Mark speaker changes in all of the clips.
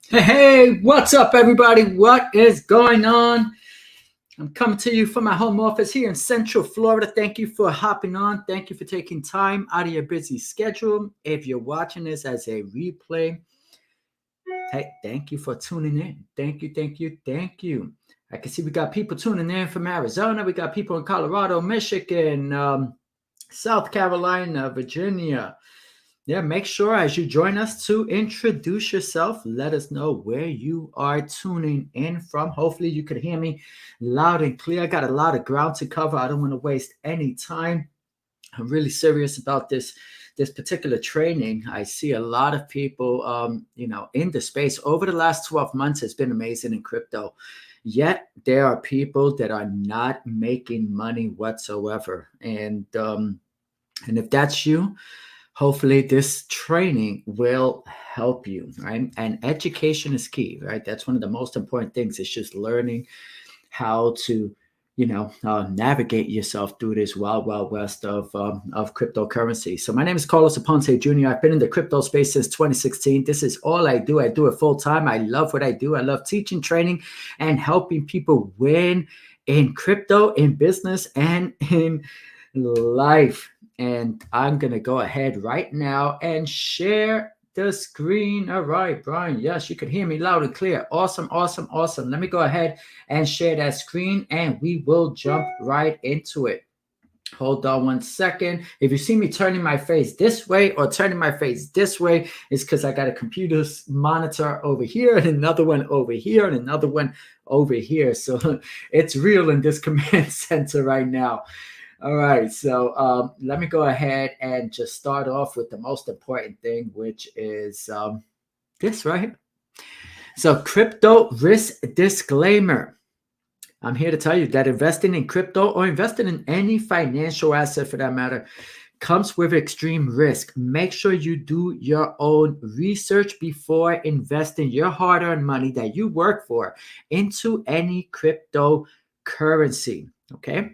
Speaker 1: Hey, what's up, everybody? What is going on? I'm coming to you from my home office here in Central Florida. Thank you for hopping on. Thank you for taking time out of your busy schedule. If you're watching this as a replay, hey, thank you for tuning in. Thank you, thank you, thank you. I can see we got people tuning in from Arizona. We got people in Colorado, Michigan, South Carolina, Virginia. Yeah, make sure as you join us to introduce yourself. Let us know where you are tuning in from. Hopefully you can hear me loud and clear. I got a lot of ground to cover. I don't want to waste any time. I'm really serious about this particular training. I see a lot of people, in the space. Over the last 12 months has been amazing in crypto. Yet there are people that are not making money whatsoever. And if that's you, hopefully this training will help you, right? And education is key, right? That's one of the most important things. It's just learning how to, navigate yourself through this wild, wild west of cryptocurrency. So my name is 𝗕𝗫𝗎𝗕𝗦𝗖𝗥𝗓𝗔𝗍. I've been in the crypto space since 2016. This is all I do. I do it full time. I love what I do. I love teaching, training, and helping people win in crypto, in business, and in life. And I'm going to go ahead right now and share the screen. All right, Brian. Yes, you can hear me loud and clear. Awesome, awesome, awesome. Let me go ahead and share that screen and we will jump right into it. Hold on one second. If you see me turning my face this way or turning my face this way, it's because I got a computer monitor over here and another one over here and another one over here. So it's real in this command center right now. All right, so let me go ahead and just start off with the most important thing, which is this right here. So crypto risk disclaimer. I'm here to tell you that investing in crypto or investing in any financial asset for that matter comes with extreme risk. Make sure you do your own research before investing your hard-earned money that you work for into any cryptocurrency, okay?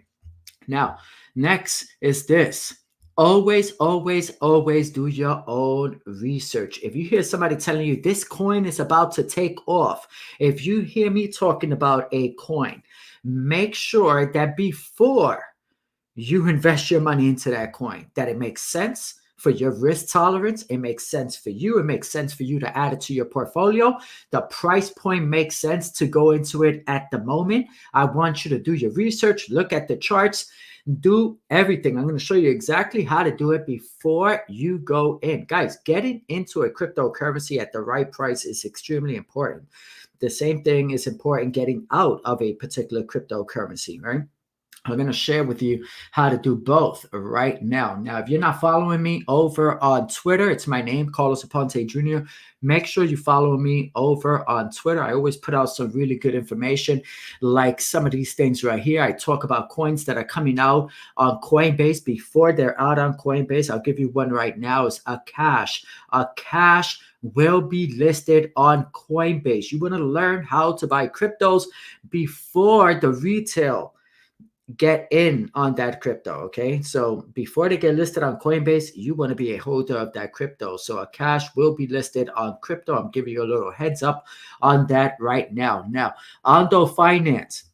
Speaker 1: Now, next is this. Always, always, always do your own research. If you hear somebody telling you this coin is about to take off, if you hear me talking about a coin, make sure that before you invest your money into that coin, that it makes sense for your risk tolerance. It makes sense for you. It makes sense for you to add it to your portfolio. The price point makes sense to go into it at the moment. I want you to do your research, look at the charts, do everything. I'm going to show you exactly how to do it before you go in. Guys, getting into a cryptocurrency at the right price is extremely important. The same thing is important getting out of a particular cryptocurrency, right? I'm going to share with you how to do both right now. Now, if you're not following me over on Twitter, it's my name, 𝗕𝗫𝗎𝗕𝗦𝗍𝒐 Jr. Make sure you follow me over on Twitter. I always put out some really good information, like some of these things right here. I talk about coins that are coming out on Coinbase before they're out on Coinbase. I'll give you one right now. It's 𝗘𝗫𝗓𝗕. 𝗘𝗓𝗓 will be listed on Coinbase. You want to learn how to buy cryptos before the retail get in on that crypto, okay? So before they get listed on Coinbase, you want to be a holder of that crypto. So 𝗘𝗓𝗓 will be listed on crypto. I'm giving you a little heads up on that right now. Now, Ondo Finance,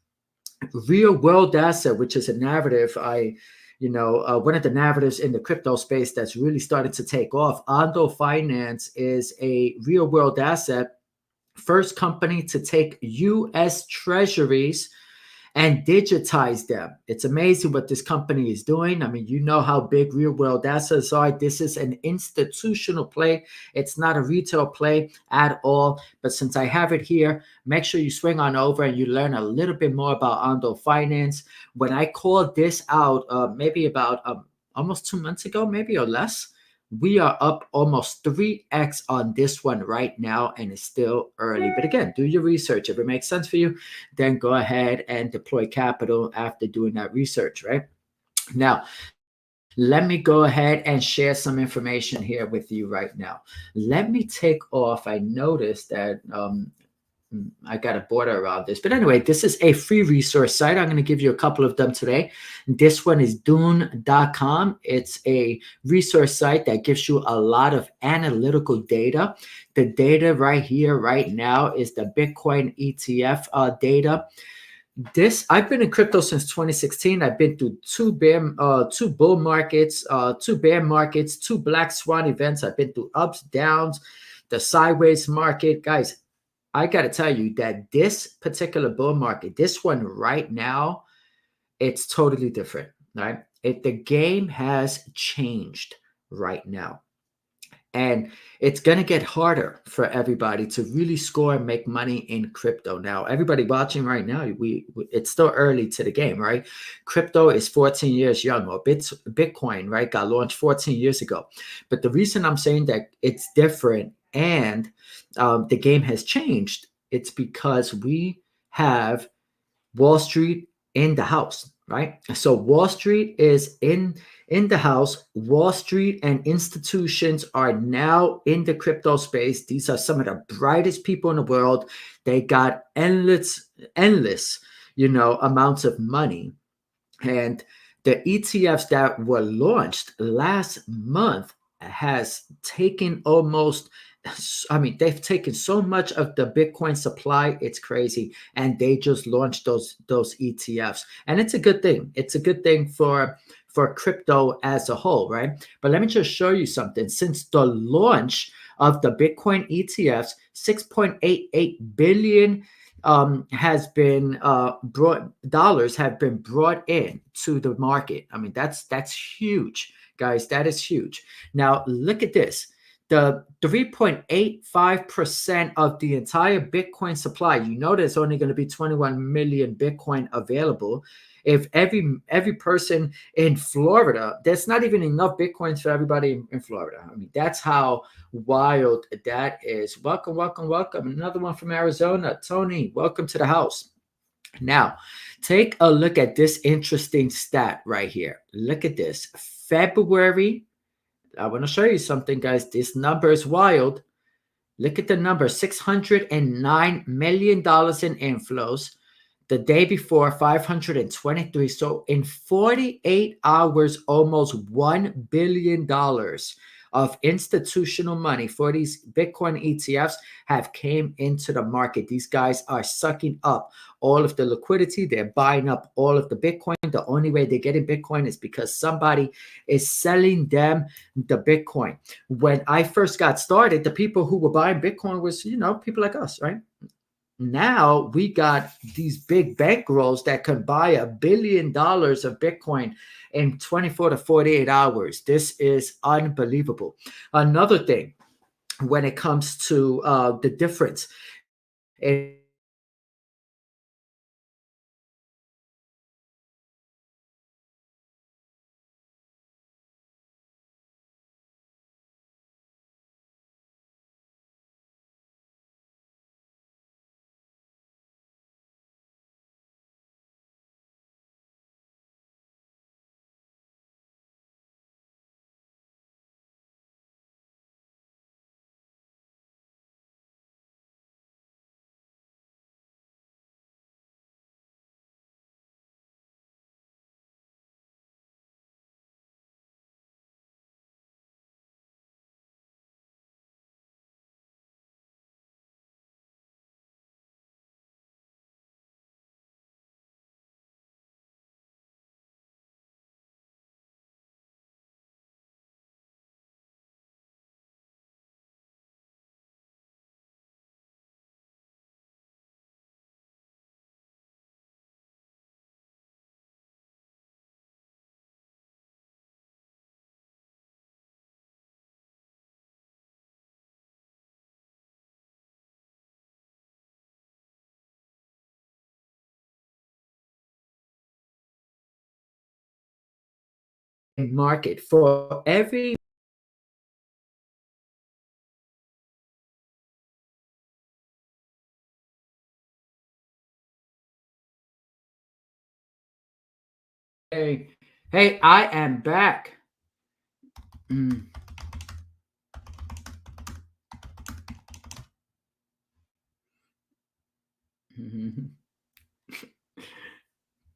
Speaker 1: real world asset, which is a narrative one of the narratives in the crypto space that's really started to take off. Ondo Finance is a real world asset, first company to take U.S. treasuries and digitize them. It's amazing what this company is doing. I mean, you know how big real world assets are. This is an institutional play. It's not a retail play at all. But since I have it here, make sure you swing on over and you learn a little bit more about Ondo Finance. When I called this out, maybe about almost 2 months ago, maybe or less, we are up almost 3x on this one right now, and it's still early. But again, do your research. If it makes sense for you, then go ahead and deploy capital after doing that research, right? Now, let me go ahead and share some information here with you right now. Let me take off. I noticed that I got a border around this. But anyway, this is a free resource site. I'm going to give you a couple of them today. This one is Dune.com. It's a resource site that gives you a lot of analytical data. The data right here, right now, is the Bitcoin ETF data. I've been in crypto since 2016. I've been through two bull markets, two bear markets, two black swan events. I've been through ups, downs, the sideways market. Guys, I got to tell you that this particular bull market, this one right now, it's totally different, right? The game has changed right now. And it's going to get harder for everybody to really score and make money in crypto. Now, everybody watching right now, it's still early to the game, right? Crypto is 14 years young, or Bitcoin, right, got launched 14 years ago. But the reason I'm saying that it's different and the game has changed, it's because we have Wall Street in the house, right? So Wall Street is in the house. Wall Street and institutions are now in the crypto space. These are some of the brightest people in the world. They got endless, amounts of money. And the ETFs that were launched last month has taken they've taken so much of the Bitcoin supply, it's crazy. And they just launched those ETFs. And it's a good thing. It's a good thing for crypto as a whole, right? But let me just show you something. Since the launch of the Bitcoin ETFs, 6.88 billion dollars have been brought in to the market. I mean, that's huge, guys. That is huge. Now look at this. The 3.85% of the entire Bitcoin supply, there's only going to be 21 million Bitcoin available. If every person in Florida, there's not even enough Bitcoins for everybody in Florida. I mean, that's how wild that is. Welcome. Another one from Arizona. Tony, welcome to the house. Now, take a look at this interesting stat right here. Look at this. February. I want to show you something, guys. This number is wild. Look at the number, $609 million in inflows. The day before, 523. So in 48 hours, almost $1 billion of institutional money for these Bitcoin ETFs have came into the market. These guys are sucking up all of the liquidity. They're buying up all of the Bitcoin. The only way they're getting Bitcoin is because somebody is selling them the Bitcoin. When I first got started, the people who were buying Bitcoin was, people like us, right? Now we got these big bankrolls that can buy $1 billion of Bitcoin in 24 to 48 hours. This is unbelievable. Another thing, when it comes to the difference in market for every hey, I am back.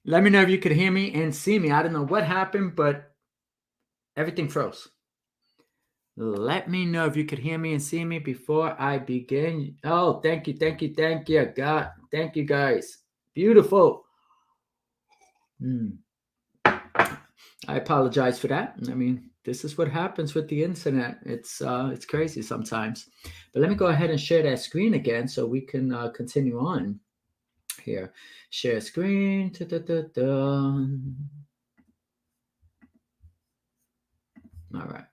Speaker 1: Let me know if you could hear me and see me. I don't know what happened, but everything froze. Let me know if you could hear me and see me before I begin. Oh, thank you. Thank you, God. Thank you, guys. Beautiful. I apologize for that. I mean, this is what happens with the internet. It's crazy sometimes. But let me go ahead and share that screen again so we can continue on here. Share screen. All right.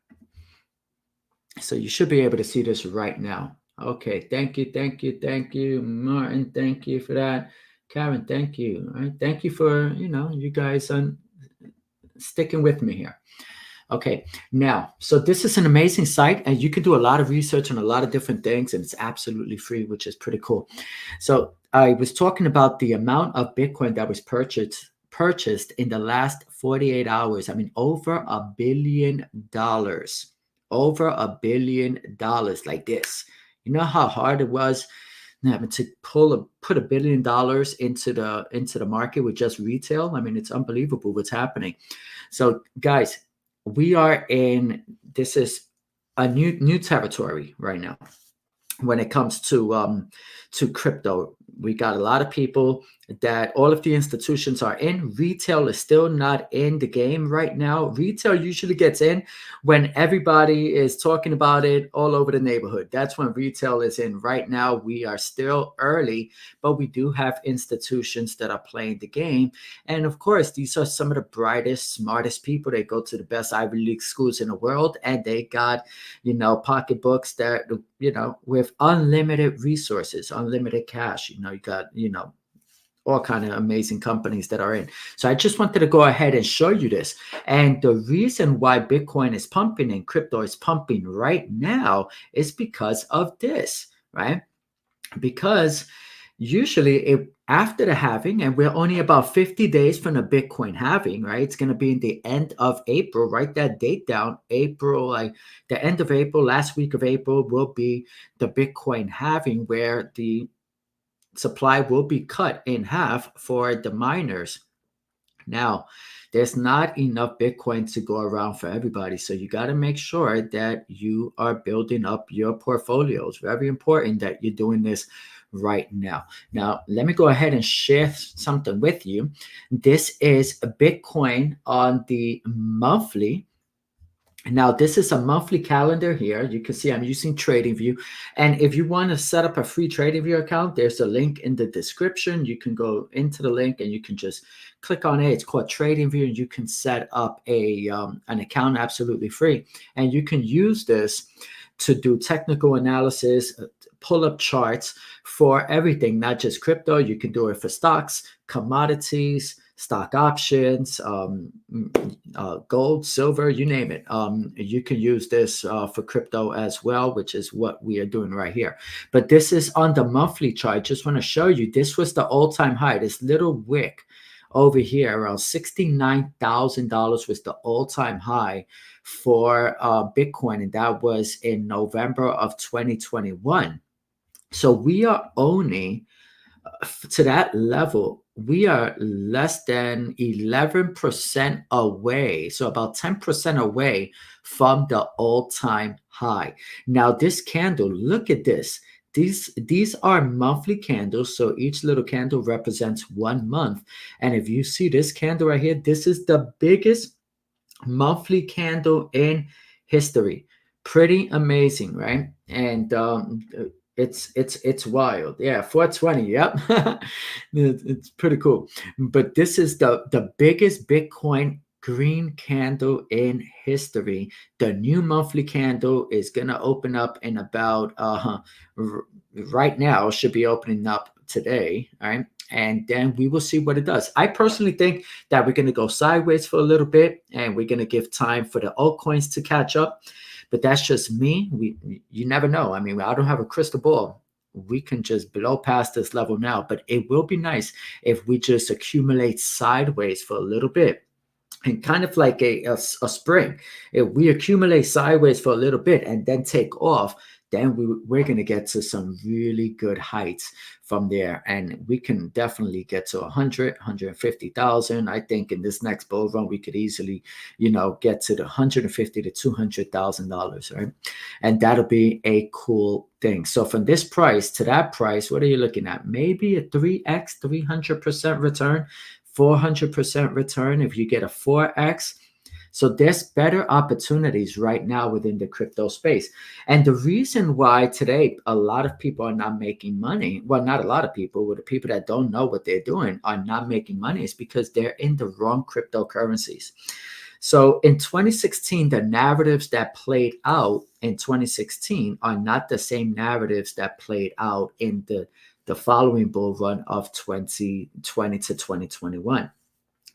Speaker 1: So you should be able to see this right now. Okay. Thank you. Martin, thank you for that. Karen, thank you. All right. Thank you for, you guys sticking with me here. Okay, now, so this is an amazing site, and you can do a lot of research on a lot of different things, and it's absolutely free, which is pretty cool. So I was talking about the amount of Bitcoin that was purchased in the last 48 hours. I mean, over $1 billion. Over $1 billion like this. You know how hard it was to put $1 billion into the market with just retail? I mean, it's unbelievable what's happening. So guys, this is a new territory right now when it comes to crypto. We got a lot of people that all of the institutions are in. Retail is still not in the game right now. Retail usually gets in when everybody is talking about it all over the neighborhood. That's when retail is in. Right now, we are still early, but we do have institutions that are playing the game. And of course, these are some of the brightest, smartest people. They go to the best Ivy League schools in the world, and they got, pocketbooks that, with unlimited resources, unlimited cash. You got, all kind of amazing companies that are in. So I just wanted to go ahead and show you this. And the reason why Bitcoin is pumping and crypto is pumping right now is because of this, right? Because usually after the halving, and we're only about 50 days from the Bitcoin halving, right? It's going to be in the end of April. Write that date down. April, like the end of April, last week of April will be the Bitcoin halving, where the supply will be cut in half for the miners. Now, there's not enough Bitcoin to go around for everybody. So you got to make sure that you are building up your portfolios. Very important that you're doing this right now. Now, let me go ahead and share something with you. This is a Bitcoin on the monthly. Now, this is a monthly calendar here. You can see I'm using TradingView. And if you want to set up a free TradingView account, there's a link in the description. You can go into the link and you can just click on it. It's called TradingView, and you can set up an account absolutely free. And you can use this to do technical analysis, pull up charts for everything, not just crypto. You can do it for stocks, commodities, stock options, gold, silver, you name it. You can use this for crypto as well, which is what we are doing right here. But this is on the monthly chart. Just want to show you, this was the all-time high. This little wick over here, around $69,000 was the all-time high for Bitcoin, and that was in November of 2021. So we are only to that level, we are less than 11% away, so about 10% away from the all-time high. Now, this candle, look at this. These are monthly candles, so each little candle represents 1 month. And if you see this candle right here, this is the biggest monthly candle in history. Pretty amazing, right? And it's wild. Yeah, 420. Yep. It's pretty cool. But this is the biggest Bitcoin green candle in history. The new monthly candle is going to open up in about right now, should be opening up today. All right. And then we will see what it does. I personally think that we're going to go sideways for a little bit, and we're going to give time for the altcoins to catch up. But that's just me. You never know. I mean, I don't have a crystal ball. We can just blow past this level now, but it will be nice if we just accumulate sideways for a little bit. And kind of like a spring, if we accumulate sideways for a little bit and then take off, then we're going to get to some really good heights from there. And we can definitely get to 100, 150,000. I think in this next bull run, we could easily, get to the $150,000 to $200,000, right? And that'll be a cool thing. So from this price to that price, what are you looking at? Maybe a 3x, 300% return, 400% return if you get a 4x. So there's better opportunities right now within the crypto space. And the reason why today a lot of people are not making money, well, not a lot of people, but the people that don't know what they're doing are not making money, is because they're in the wrong cryptocurrencies. So in 2016, the narratives that played out in 2016 are not the same narratives that played out in the following bull run of 2020 to 2021.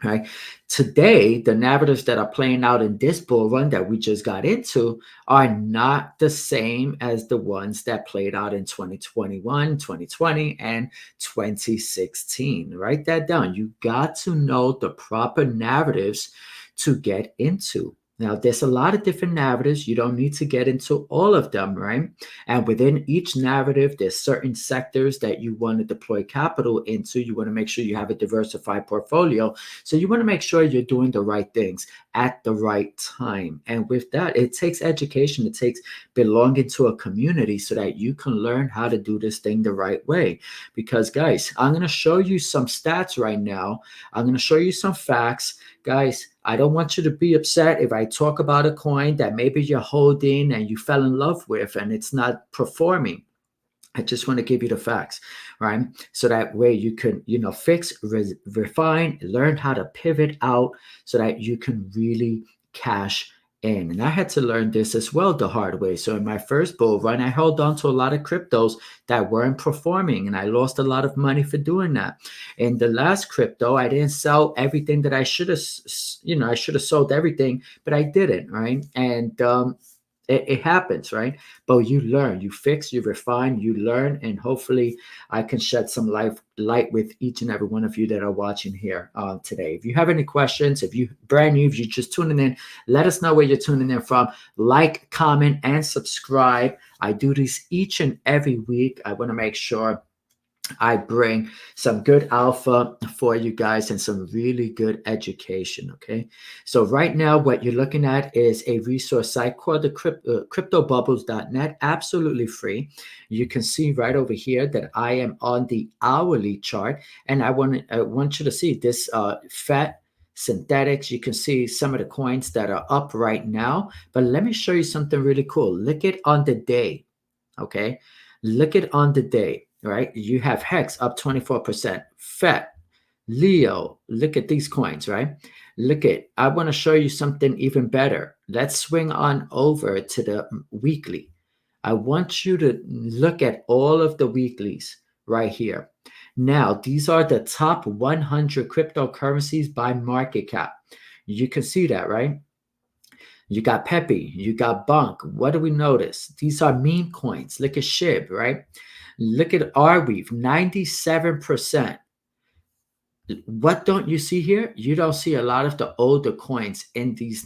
Speaker 1: Right. Today, the narratives that are playing out in this bull run that we just got into are not the same as the ones that played out in 2021, 2020, and 2016. Write that down. You got to know the proper narratives to get into. Now, there's a lot of different narratives. You don't need to get into all of them, right? And within each narrative, there's certain sectors that you want to deploy capital into. You want to make sure you have a diversified portfolio. So you want to make sure you're doing the right things at the right time. And with that, it takes education. It takes belonging to a community so that you can learn how to do this thing the right way. Because, guys, I'm going to show you some stats right now. I'm going to show you some facts. Guys, I don't want you to be upset if I talk about a coin that maybe you're holding and you fell in love with and it's not performing. I just want to give you the facts, right? So that way you can, fix, refine, learn how to pivot out so that you can really cash in. And I had to learn this as well the hard way. So in my first bull run, I held on to a lot of cryptos that weren't performing, and I lost a lot of money for doing that. In the last crypto, I didn't sell everything that I should have, I should have sold everything, but I didn't, right? And it happens, right? But you learn, you fix, you refine, you learn, and hopefully I can shed some light with each and every one of you that are watching here today. If you have any questions, if you're brand new, if you're just tuning in, let us know where you're tuning in from. Like, comment, and subscribe. I do this each and every week. I want to make sure I bring some good alpha for you guys and some really good education, okay? So right now, what you're looking at is a resource site called the cryptobubbles.net, absolutely free. You can see right over here that I am on the hourly chart, and I want you to see this fat synthetics. You can see some of the coins that are up right now, but let me show you something really cool. Look at on the day, okay? Look at on the day. Right, you have Hex up 24%, FET, Leo. Look at these coins, right? I want to show you something even better. Let's swing on over to the weekly. I want you to look at all of the weeklies right here. Now, these are the top 100 cryptocurrencies by market cap. You can see that, right? You got Pepe, you got Bunk. What do we notice? These are meme coins. Look at SHIB, right? Look at Arweave, 97%. What don't you see here? You don't see a lot of the older coins in these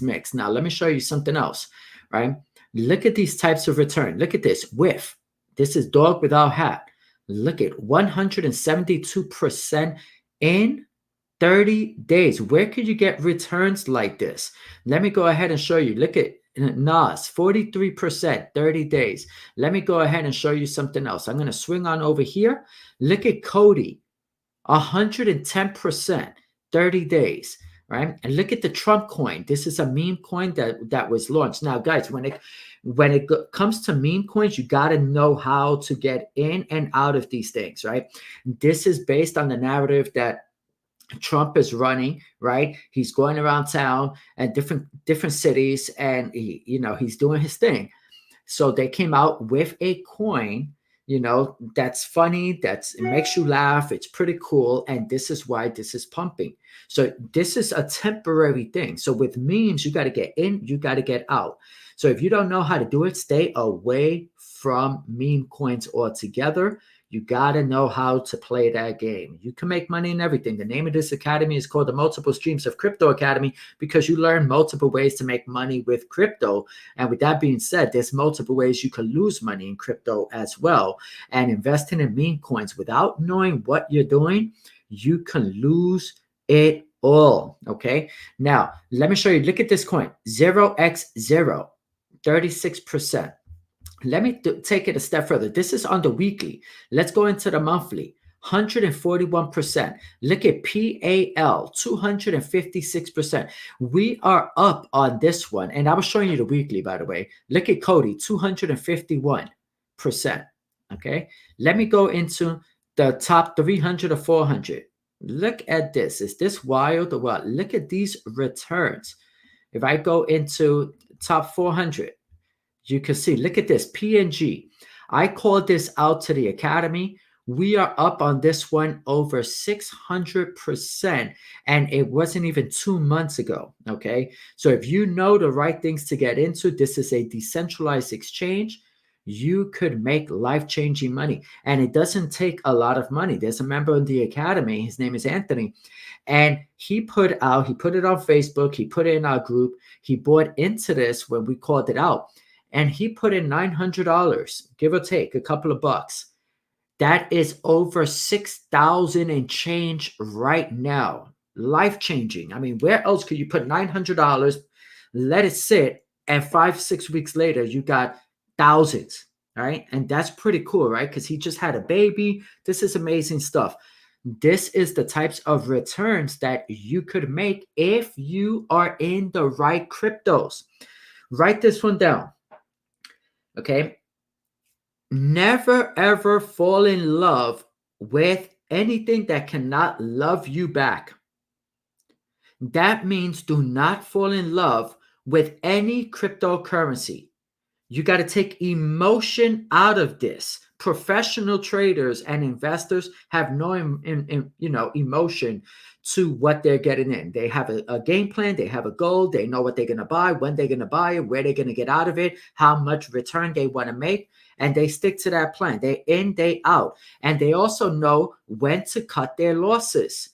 Speaker 1: mix. Now, let me show you something else, right? Look at these types of return. Look at this, WIF. This is dog without hat. Look at 172% in 30 days. Where could you get returns like this? Let me go ahead and show you. Look at NAS, 43%, 30 days. Let me go ahead and show you something else. I'm going to swing on over here. Look at Cody, 110%, 30 days, right? And look at the Trump coin. This is a meme coin that was launched. Now, guys, when it comes to meme coins, you got to know how to get in and out of these things, right? This is based on the narrative that Trump is running, right? He's going around town and different cities, and he's doing his thing. So they came out with a coin, that's funny, it makes you laugh, it's pretty cool, and this is why this is pumping. So this is a temporary thing. So with memes, you got to get in, you got to get out. So if you don't know how to do it, stay away from meme coins altogether. You got to know how to play that game. You can make money in everything. The name of this academy is called the Multiple Streams of Crypto Academy because you learn multiple ways to make money with crypto. And with that being said, there's multiple ways you can lose money in crypto as well. And investing in meme coins without knowing what you're doing, you can lose it all. Okay. Now, let me show you. Look at this coin, 0x0, 36%. Let me take it a step further. This is on the weekly. Let's go into the monthly. 141%. Look at PAL, 256%. We are up on this one. And I was showing you the weekly, by the way. Look at Cody, 251%. Okay. Let me go into the top 300 or 400. Look at this. Is this wild or what? Look at these returns. If I go into top 400, you can see, look at this, PNG. I called this out to the academy. We are up on this one over 600%, and it wasn't even 2 months ago, okay? So if you know the right things to get into, this is a decentralized exchange. You could make life-changing money, and it doesn't take a lot of money. There's a member in the academy. His name is Anthony, and he put it on Facebook. He put it in our group. He bought into this when we called it out. And he put in $900, give or take a couple of bucks. That is over 6,000 and change right now. Life-changing. I mean, where else could you put $900, let it sit, and 5-6 weeks later, you got thousands, right? And that's pretty cool, right? Because he just had a baby. This is amazing stuff. This is the types of returns that you could make if you are in the right cryptos. Write this one down. Okay, never ever fall in love with anything that cannot love you back. That means do not fall in love with any cryptocurrency. You got to take emotion out of this. Professional traders and investors have no emotion to what they're getting in. They have a game plan. They have a goal. They know what they're going to buy, when they're going to buy it, where they're going to get out of it, how much return they want to make, and they stick to that plan. Day in, day out. And they also know when to cut their losses,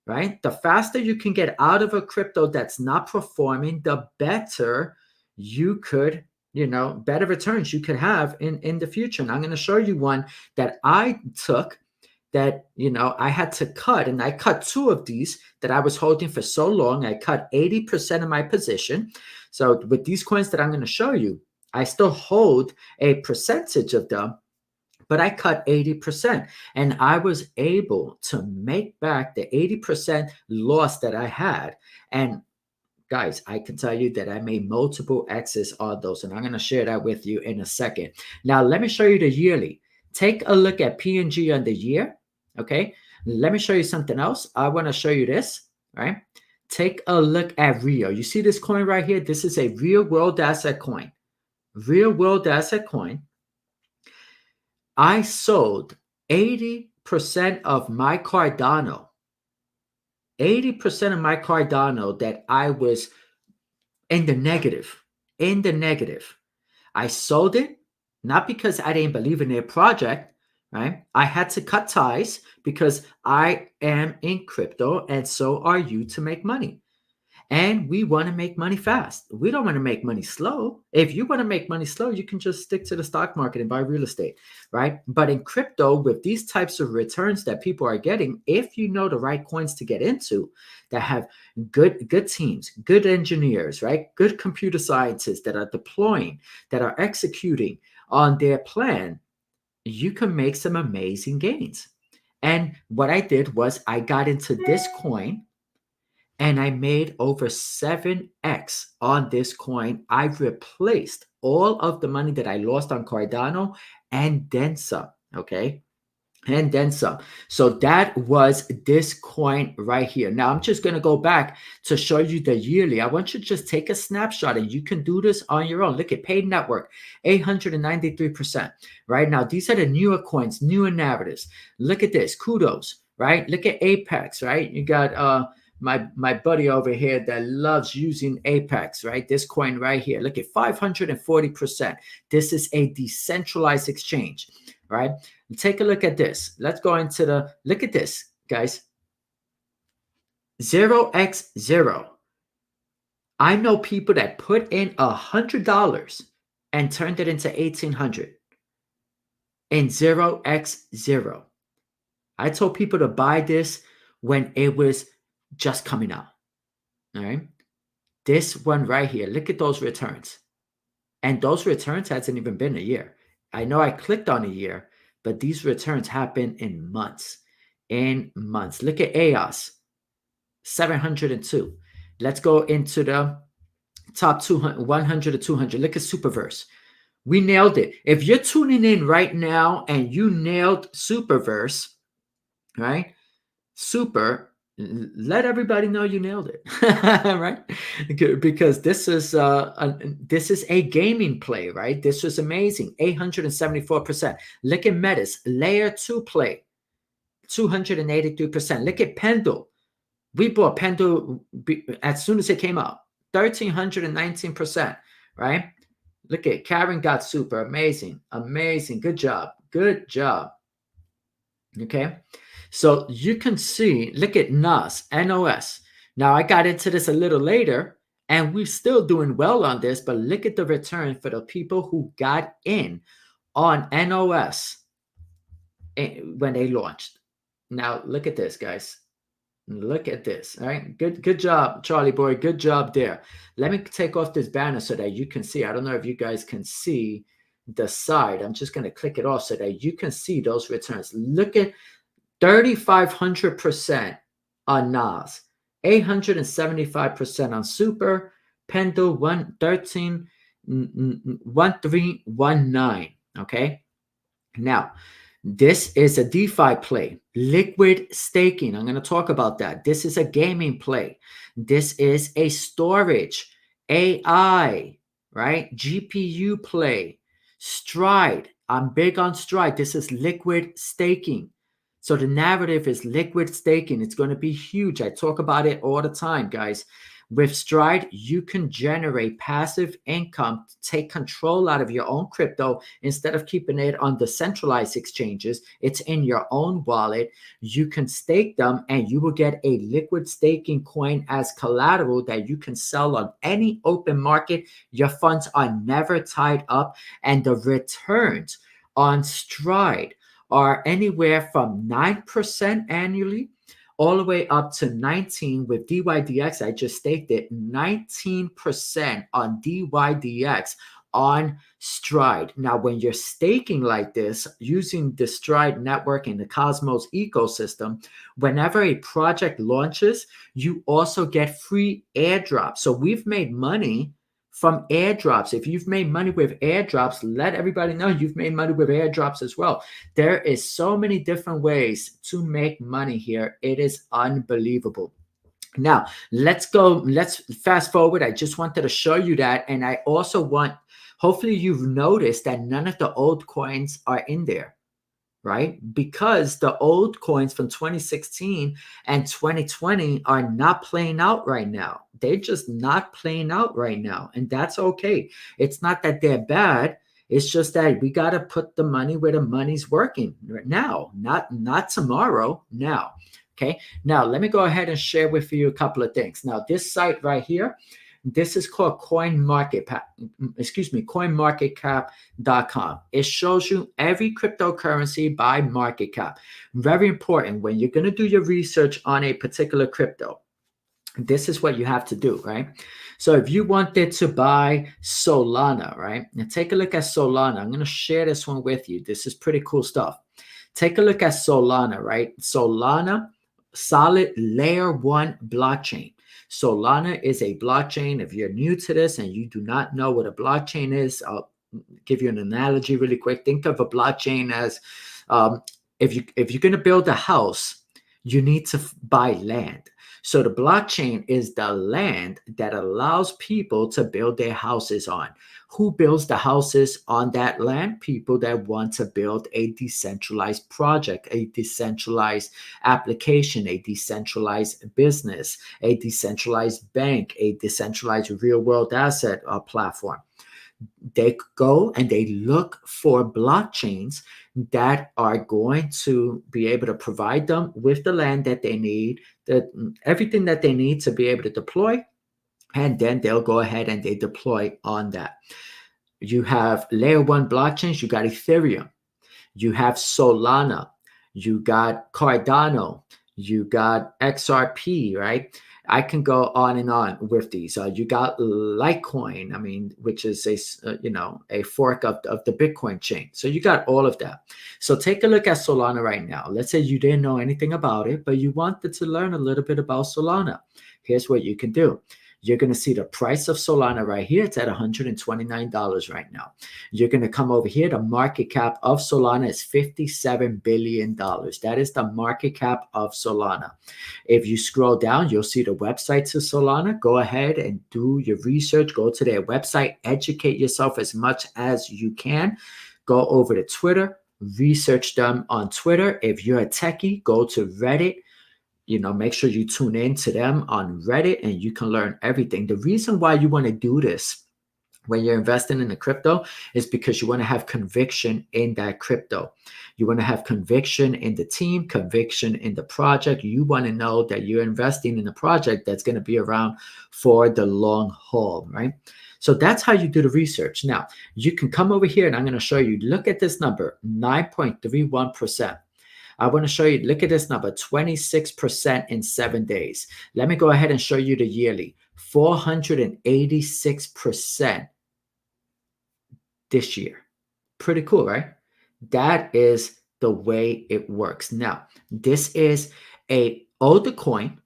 Speaker 1: right? The faster you can get out of a crypto that's not performing, the better you could, better returns you could have in the future. And I'm going to show you one that I took that, I had to cut, and I cut 2 of these that I was holding for so long. I cut 80% of my position. So with these coins that I'm going to show you, I still hold a percentage of them, but I cut 80%, and I was able to make back the 80% loss that I had. And guys, I can tell you that I made multiple X's on those, and I'm going to share that with you in a second. Now, let me show you the yearly. Take a look at PNG on the year, okay? Let me show you something else. I want to show you this, right? Take a look at Rio. You see this coin right here? This is a real-world asset coin. Real-world asset coin. I sold 80% of my Cardano. 80% of my Cardano that I was in the negative. I sold it, not because I didn't believe in their project, right? I had to cut ties because I am in crypto, and so are you, to make money. And we want to make money fast. We don't want to make money slow. If you want to make money slow, you can just stick to the stock market and buy real estate, right? But in crypto, with these types of returns that people are getting, if you know the right coins to get into that have good teams, good engineers, right? Good computer scientists that are deploying, that are executing on their plan, you can make some amazing gains. And what I did was I got into this coin, and I made over 7x on this coin. I replaced all of the money that I lost on Cardano and then some, okay? And then some. So that was this coin right here. Now, I'm just going to go back to show you the yearly. I want you to just take a snapshot, and you can do this on your own. Look at Paid Network, 893%. Right now, these are the newer coins, newer narratives. Look at this. Kudos, right? Look at Apex, right? You got my buddy over here that loves using Apex, right? This coin right here. Look at 540%. This is a decentralized exchange, right? Take a look at this. Let's go into look at this, guys. 0x0. I know people that put in $100 and turned it into 1,800 in 0x0. I told people to buy this when it was just coming out. All right. This one right here, look at those returns. And those returns hasn't even been a year. I know I clicked on a year, but these returns happen in months. Look at EOS, 702. Let's go into the top 200, 100 to 200. Look at Superverse. We nailed it. If you're tuning in right now and you nailed Superverse, right? Let everybody know you nailed it, right? Because this is a gaming play, right? This was amazing, 874%. Look at Metis, layer 2 play, 283%. Look at Pendle. We bought Pendle as soon as it came out, 1,319%, right? Look at Karen got super, amazing, good job. Okay. So you can see, look at NOS. Now, I got into this a little later, and we're still doing well on this, but look at the return for the people who got in on NOS when they launched. Now, look at this, guys. Look at this. All right. Good job, Charlie boy. Good job there. Let me take off this banner so that you can see. I don't know if you guys can see the side. I'm just going to click it off so that you can see those returns. Look at 3,500% on NOS, 875% on Super, Pendle 1319. Okay. Now, this is a DeFi play, liquid staking. I'm going to talk about that. This is a gaming play. This is a storage, AI, right? GPU play, Stride. I'm big on Stride. This is liquid staking. So the narrative is liquid staking. It's going to be huge. I talk about it all the time, guys. With Stride, you can generate passive income, take control out of your own crypto instead of keeping it on the centralized exchanges. It's in your own wallet. You can stake them and you will get a liquid staking coin as collateral that you can sell on any open market. Your funds are never tied up, and the returns on Stride are anywhere from 9% annually all the way up to 19 with DYDX. I just staked it, 19% on DYDX on Stride. Now, when you're staking like this, using the Stride network and the Cosmos ecosystem, whenever a project launches, you also get free airdrops. So we've made money from airdrops. If you've made money with airdrops, let everybody know you've made money with airdrops as well. There is so many different ways to make money here. It is unbelievable. Now, let's fast forward. I just wanted to show you that. And I also hopefully you've noticed that none of the old coins are in there, right? Because the old coins from 2016 and 2020 are not playing out right now. They're just not playing out right now. And that's okay. It's not that they're bad. It's just that we got to put the money where the money's working right now, not tomorrow, now. Okay. Now, let me go ahead and share with you a couple of things. Now, this site right here, this is called coinmarketcap.com. It shows you every cryptocurrency by market cap. Very important when you're going to do your research on a particular crypto. This is what you have to do, right? So if you wanted to buy Solana, right? Now take a look at Solana. I'm going to share this one with you. This is pretty cool stuff. Take a look at Solana, right? Solana, solid layer 1 blockchain. Solana is a blockchain. If you're new to this and you do not know what a blockchain is, I'll give you an analogy really quick. Think of a blockchain as if you're going to build a house, you need to buy land. So the blockchain is the land that allows people to build their houses on. Who builds the houses on that land? People that want to build a decentralized project, a decentralized application, a decentralized business, a decentralized bank, a decentralized real-world asset platform. They go and they look for blockchains that are going to be able to provide them with the land that they need, everything that they need to be able to deploy, and then they'll go ahead and they deploy on that. You have layer 1 blockchains, you got Ethereum, you have Solana, you got Cardano, you got XRP, right? I can go on and on with these. You got Litecoin, I mean, which is a fork of the Bitcoin chain. So you got all of that. So take a look at Solana right now. Let's say you didn't know anything about it, but you wanted to learn a little bit about Solana. Here's what you can do. You're going to see the price of Solana right here. It's at $129 right now. You're going to come over here. The market cap of Solana is $57 billion. That is the market cap of Solana. If you scroll down, you'll see the website to Solana. Go ahead and do your research. Go to their website. Educate yourself as much as you can. Go over to Twitter. Research them on Twitter. If you're a techie, go to Reddit. Make sure you tune in to them on Reddit and you can learn everything. The reason why you want to do this when you're investing in a crypto is because you want to have conviction in that crypto. You want to have conviction in the team, conviction in the project. You want to know that you're investing in a project that's going to be around for the long haul, right? So that's how you do the research. Now, you can come over here and I'm going to show you, look at this number, 9.31%. I want to show you, look at this number, 26% in 7 days. Let me go ahead and show you the yearly, 486% this year. Pretty cool, right? That is the way it works. Now, this is an older coin,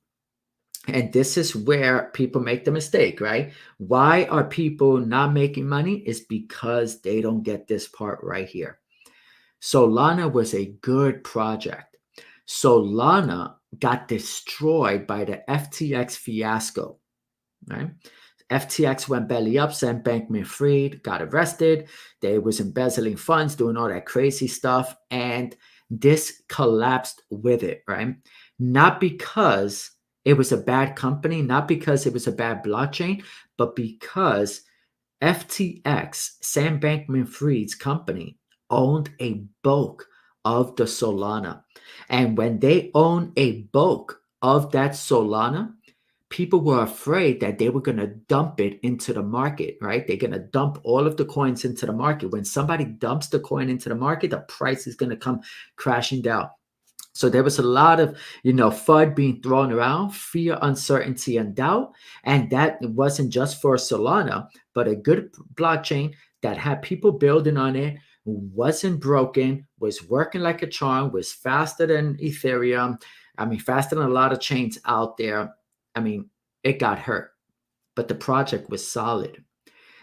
Speaker 1: and this is where people make the mistake, right? Why are people not making money? It's because they don't get this part right here. Solana was a good project. Solana got destroyed by the FTX fiasco, right? FTX went belly up, Sam Bankman-Fried got arrested. They was embezzling funds, doing all that crazy stuff, and this collapsed with it, right? Not because it was a bad company, not because it was a bad blockchain, but because FTX, Sam Bankman-Fried's company, owned a bulk of the Solana. And when they own a bulk of that Solana, people were afraid that they were going to dump it into the market, right? They're going to dump all of the coins into the market. When somebody dumps the coin into the market, the price is going to come crashing down. So there was a lot of, FUD being thrown around, fear, uncertainty, and doubt. And that wasn't just for Solana, but a good blockchain that had people building on it, wasn't broken, was working like a charm, was faster than Ethereum. Faster than a lot of chains out there. It got hurt, but the project was solid.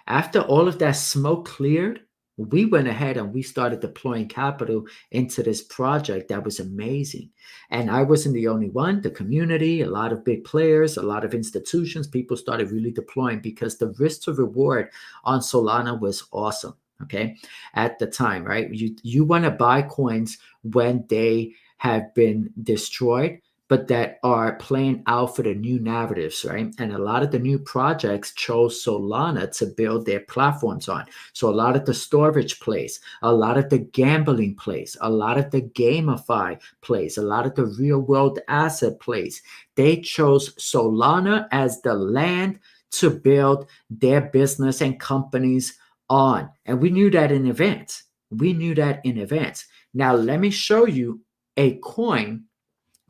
Speaker 1: After all of that smoke cleared, we went ahead and we started deploying capital into this project that was amazing. And I wasn't the only one. The community, a lot of big players, a lot of institutions, people started really deploying because the risk to reward on Solana was awesome. Okay, at the time, right? You want to buy coins when they have been destroyed, but that are playing out for the new narratives, right? And a lot of the new projects chose Solana to build their platforms on. So a lot of the storage plays, a lot of the gambling plays, a lot of the GameFi plays, a lot of the real world asset plays, they chose Solana as the land to build their business and companies on. And we knew that in advance. Now, let me show you a coin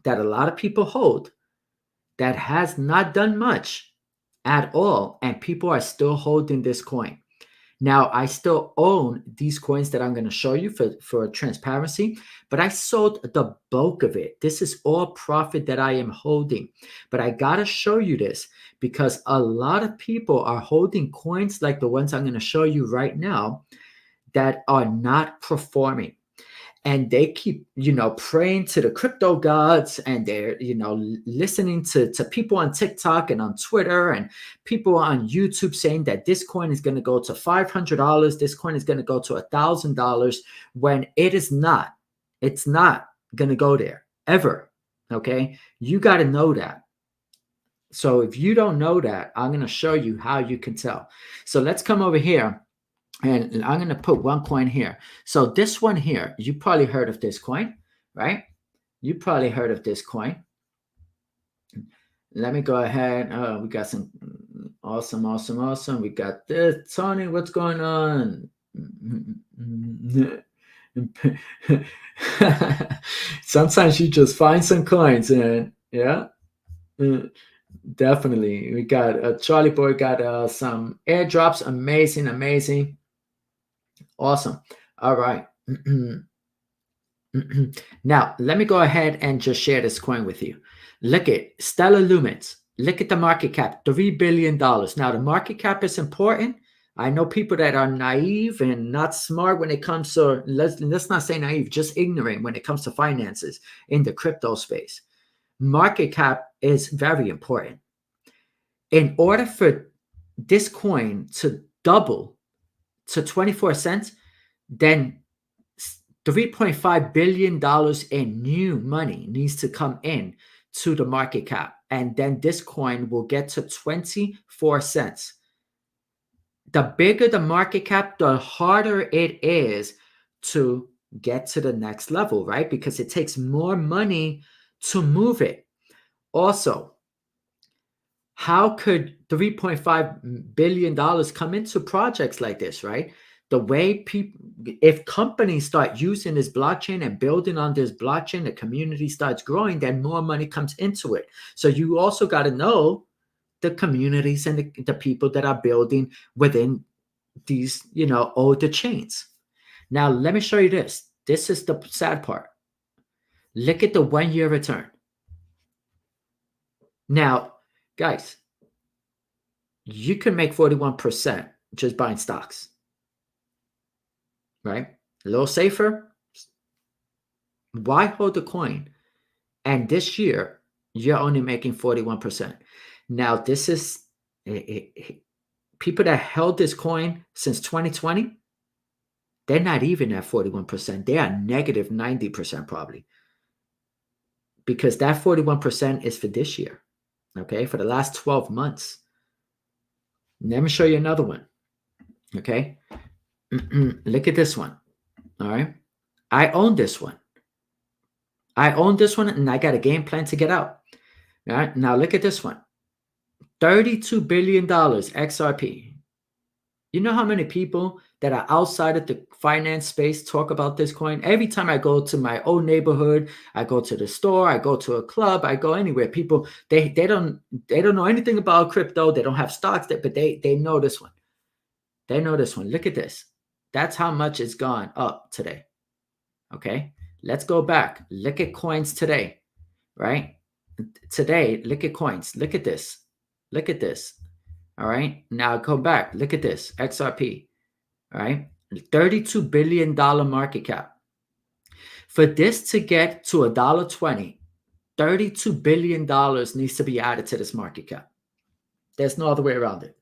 Speaker 1: that a lot of people hold that has not done much at all, and people are still holding this coin. Now, I still own these coins that I'm going to show you for transparency, but I sold the bulk of it. This is all profit that I am holding. But I got to show you this because a lot of people are holding coins like the ones I'm going to show you right now that are not performing. And they keep, praying to the crypto gods, and they're, listening to people on TikTok and on Twitter and people on YouTube saying that this coin is going to go to $500. This coin is going to go to $1,000 when it is not. It's not going to go there ever. Okay. You got to know that. So if you don't know that, I'm going to show you how you can tell. So let's come over here And I'm going to put one coin here. So this one here, you probably heard of this coin, right? You probably heard of this coin. Let me go ahead. We got some awesome. We got this. Tony, what's going on? Sometimes you just find some coins, and yeah, definitely. We got Charlie Boy got some airdrops. Amazing. Awesome. All right. Now, let me go ahead and just share this coin with you. Look at Stellar Lumens. Look at the market cap, $3 billion. Now, the market cap is important. I know people that are naive and not smart when it comes to, let's not say naive, just ignorant when it comes to finances in the crypto space. Market cap is very important. In order for this coin to double to 24 cents, then $3.5 billion in new money needs to come in to the market cap. And then this coin will get to 24 cents. The bigger the market cap, the harder it is to get to the next level, right? Because it takes more money to move it. Also, how could $3.5 billion come into projects like this, right? The way people, if companies start using this blockchain and building on this blockchain, the community starts growing, then more money comes into it. So you also got to know the communities and the people that are building within these, older chains. Now, let me show you this. This is the sad part. Look at the 1 year return. Now, guys, you can make 41% just buying stocks. Right? A little safer. Why hold the coin? And this year, you're only making 41%. Now, this is people that held this coin since 2020. They're not even at 41%. They are negative 90% probably. Because that 41% is for this year. Okay? For the last 12 months. Let me show you another one. Okay? Look at this one. All right. I own this one. And I got a game plan to get out. All right. Now look at this one. $32 billion XRP. You know how many people that are outside of the finance space talk about this coin? Every time I go to my old neighborhood, I go to the store, I go to a club, I go anywhere. People, they don't know anything about crypto. They don't have stocks, but they know this one. They know this one. Look at this. That's how much it's gone up today. Okay, let's go back. Look at coins today, right? Today, look at coins. Look at this. Look at this. All right, now go back. Look at this, XRP. All right, $32 billion market cap. For this to get to $1.20, $32 billion needs to be added to this market cap. There's no other way around it.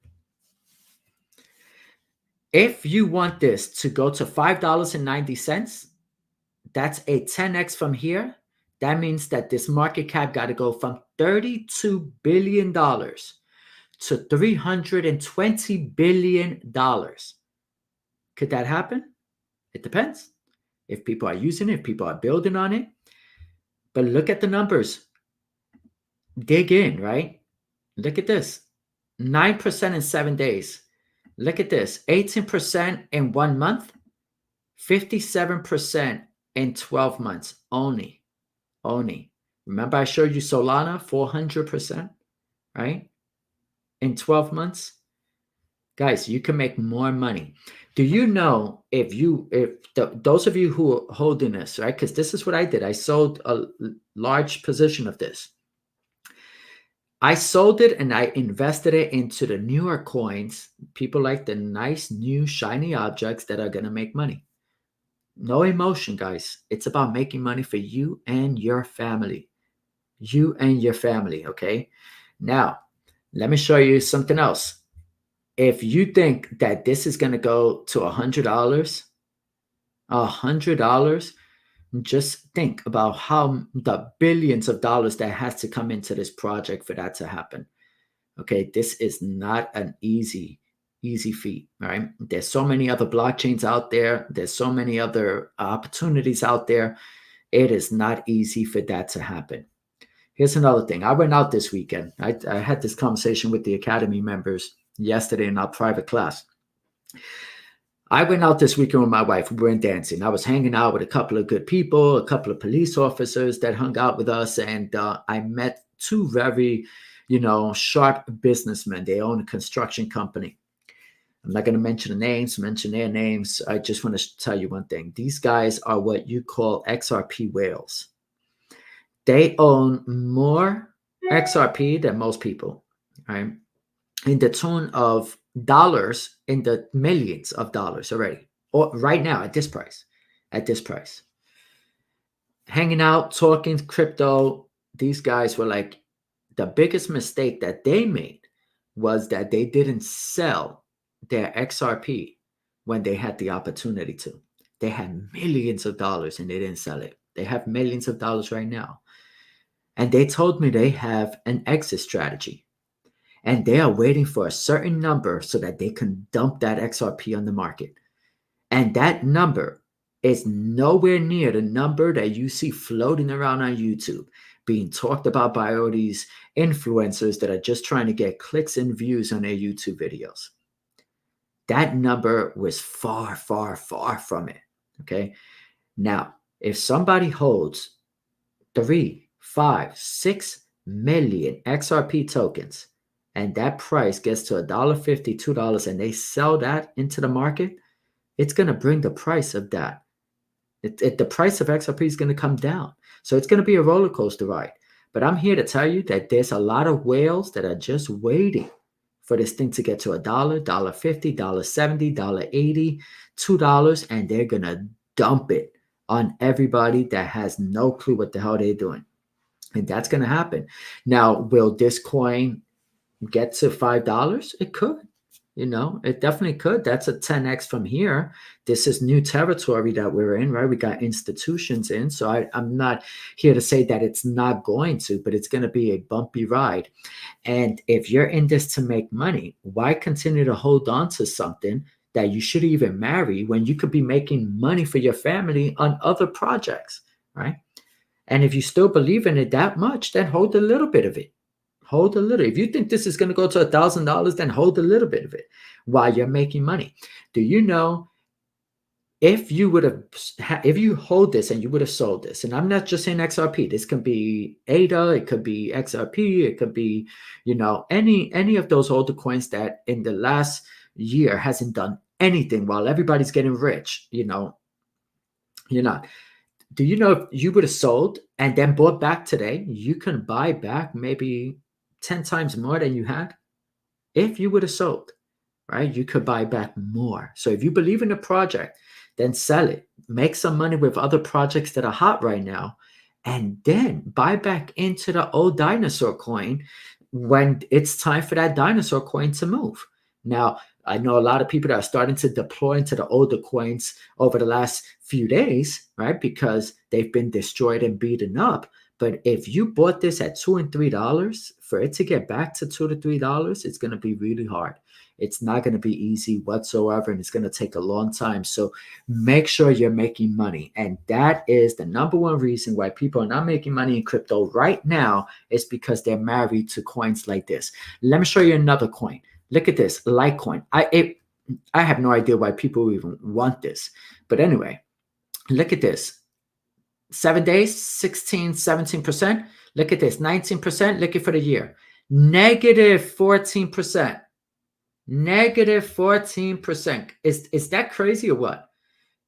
Speaker 1: If you want this to go to $5.90, that's a 10x from here. That means that this market cap got to go from $32 billion to $320 billion. Could that happen? It depends. If people are using it, if people are building on it. But look at the numbers. Dig in, right? Look at this. 9% in 7 days. Look at this. 18% in 1 month. 57% in 12 months only. Remember I showed you Solana, 400%, right? In 12 months. Guys, you can make more money. Do you know those of you who are holding this, right? Because this is what I did. I sold a large position of this. I sold it and I invested it into the newer coins. People like the nice, new, shiny objects that are going to make money. No emotion, guys. It's about making money for you and your family. You and your family, okay? Now, let me show you something else. If you think that this is going to go to $100, just think about how the billions of dollars that has to come into this project for that to happen. Okay, this is not an easy easy feat, right? There's so many other blockchains out there. There's so many other opportunities out there. It is not easy for that to happen. Here's another thing. I went out this weekend. I had this conversation with the Academy members yesterday in our private class. I went out this weekend with my wife. We went dancing. I was hanging out with a couple of good people, a couple of police officers that hung out with us, and I met two very, sharp businessmen. They own a construction company. I'm not going to mention their names. I just want to tell you one thing. These guys are what you call XRP whales. They own more XRP than most people, right? In the tune of dollars, in the millions of dollars already, or right now at this price. Hanging out, talking crypto, these guys were like, the biggest mistake that they made was that they didn't sell their XRP when they had the opportunity to. They had millions of dollars and they didn't sell it. They have millions of dollars right now. And they told me they have an exit strategy. And they are waiting for a certain number so that they can dump that XRP on the market. And that number is nowhere near the number that you see floating around on YouTube, being talked about by all these influencers that are just trying to get clicks and views on their YouTube videos. That number was far, far, far from it. Okay. Now, if somebody holds 3, 5, 6 million XRP tokens, and that price gets to $1.50, $2, and they sell that into the market, it's going to bring the price of that. The price of XRP is going to come down. So it's going to be a roller coaster ride. But I'm here to tell you that there's a lot of whales that are just waiting for this thing to get to $1, $1.50, $1.70, $1.80, $2, and they're going to dump it on everybody that has no clue what the hell they're doing. And that's going to happen. Now, will this coin get to $5? It could. It definitely could. That's a 10x from here. This is new territory that we're in, right? We got institutions in. So I'm not here to say that it's not going to, but it's going to be a bumpy ride. And if you're in this to make money, why continue to hold on to something that you should even marry when you could be making money for your family on other projects, right? And if you still believe in it that much, then hold a little bit of it. Hold a little. If you think this is going to go to $1,000, then hold a little bit of it while you're making money. Do you know if you hold this and you would have sold this, and I'm not just saying XRP, this can be ADA, it could be XRP, it could be, any of those older coins that in the last year hasn't done anything while everybody's getting rich, you're not. Do you know if you would have sold and then bought back today, you can buy back maybe 10 times more than you had? If you would have sold, right? You could buy back more. So if you believe in a project, then sell it. Make some money with other projects that are hot right now, and then buy back into the old dinosaur coin when it's time for that dinosaur coin to move. Now, I know a lot of people that are starting to deploy into the older coins over the last few days, right? Because they've been destroyed and beaten up. But if you bought this at $2 and $3, for it to get back to $2 to $3, it's going to be really hard. It's not going to be easy whatsoever, and it's going to take a long time. So make sure you're making money. And that is the number one reason why people are not making money in crypto right now, is because they're married to coins like this. Let me show you another coin. Look at this, Litecoin. I have no idea why people even want this. But anyway, look at this. 7 days, 16, 17%. Look at this, 19%. Look at for the year. Negative 14%. Negative 14%. Is that crazy or what?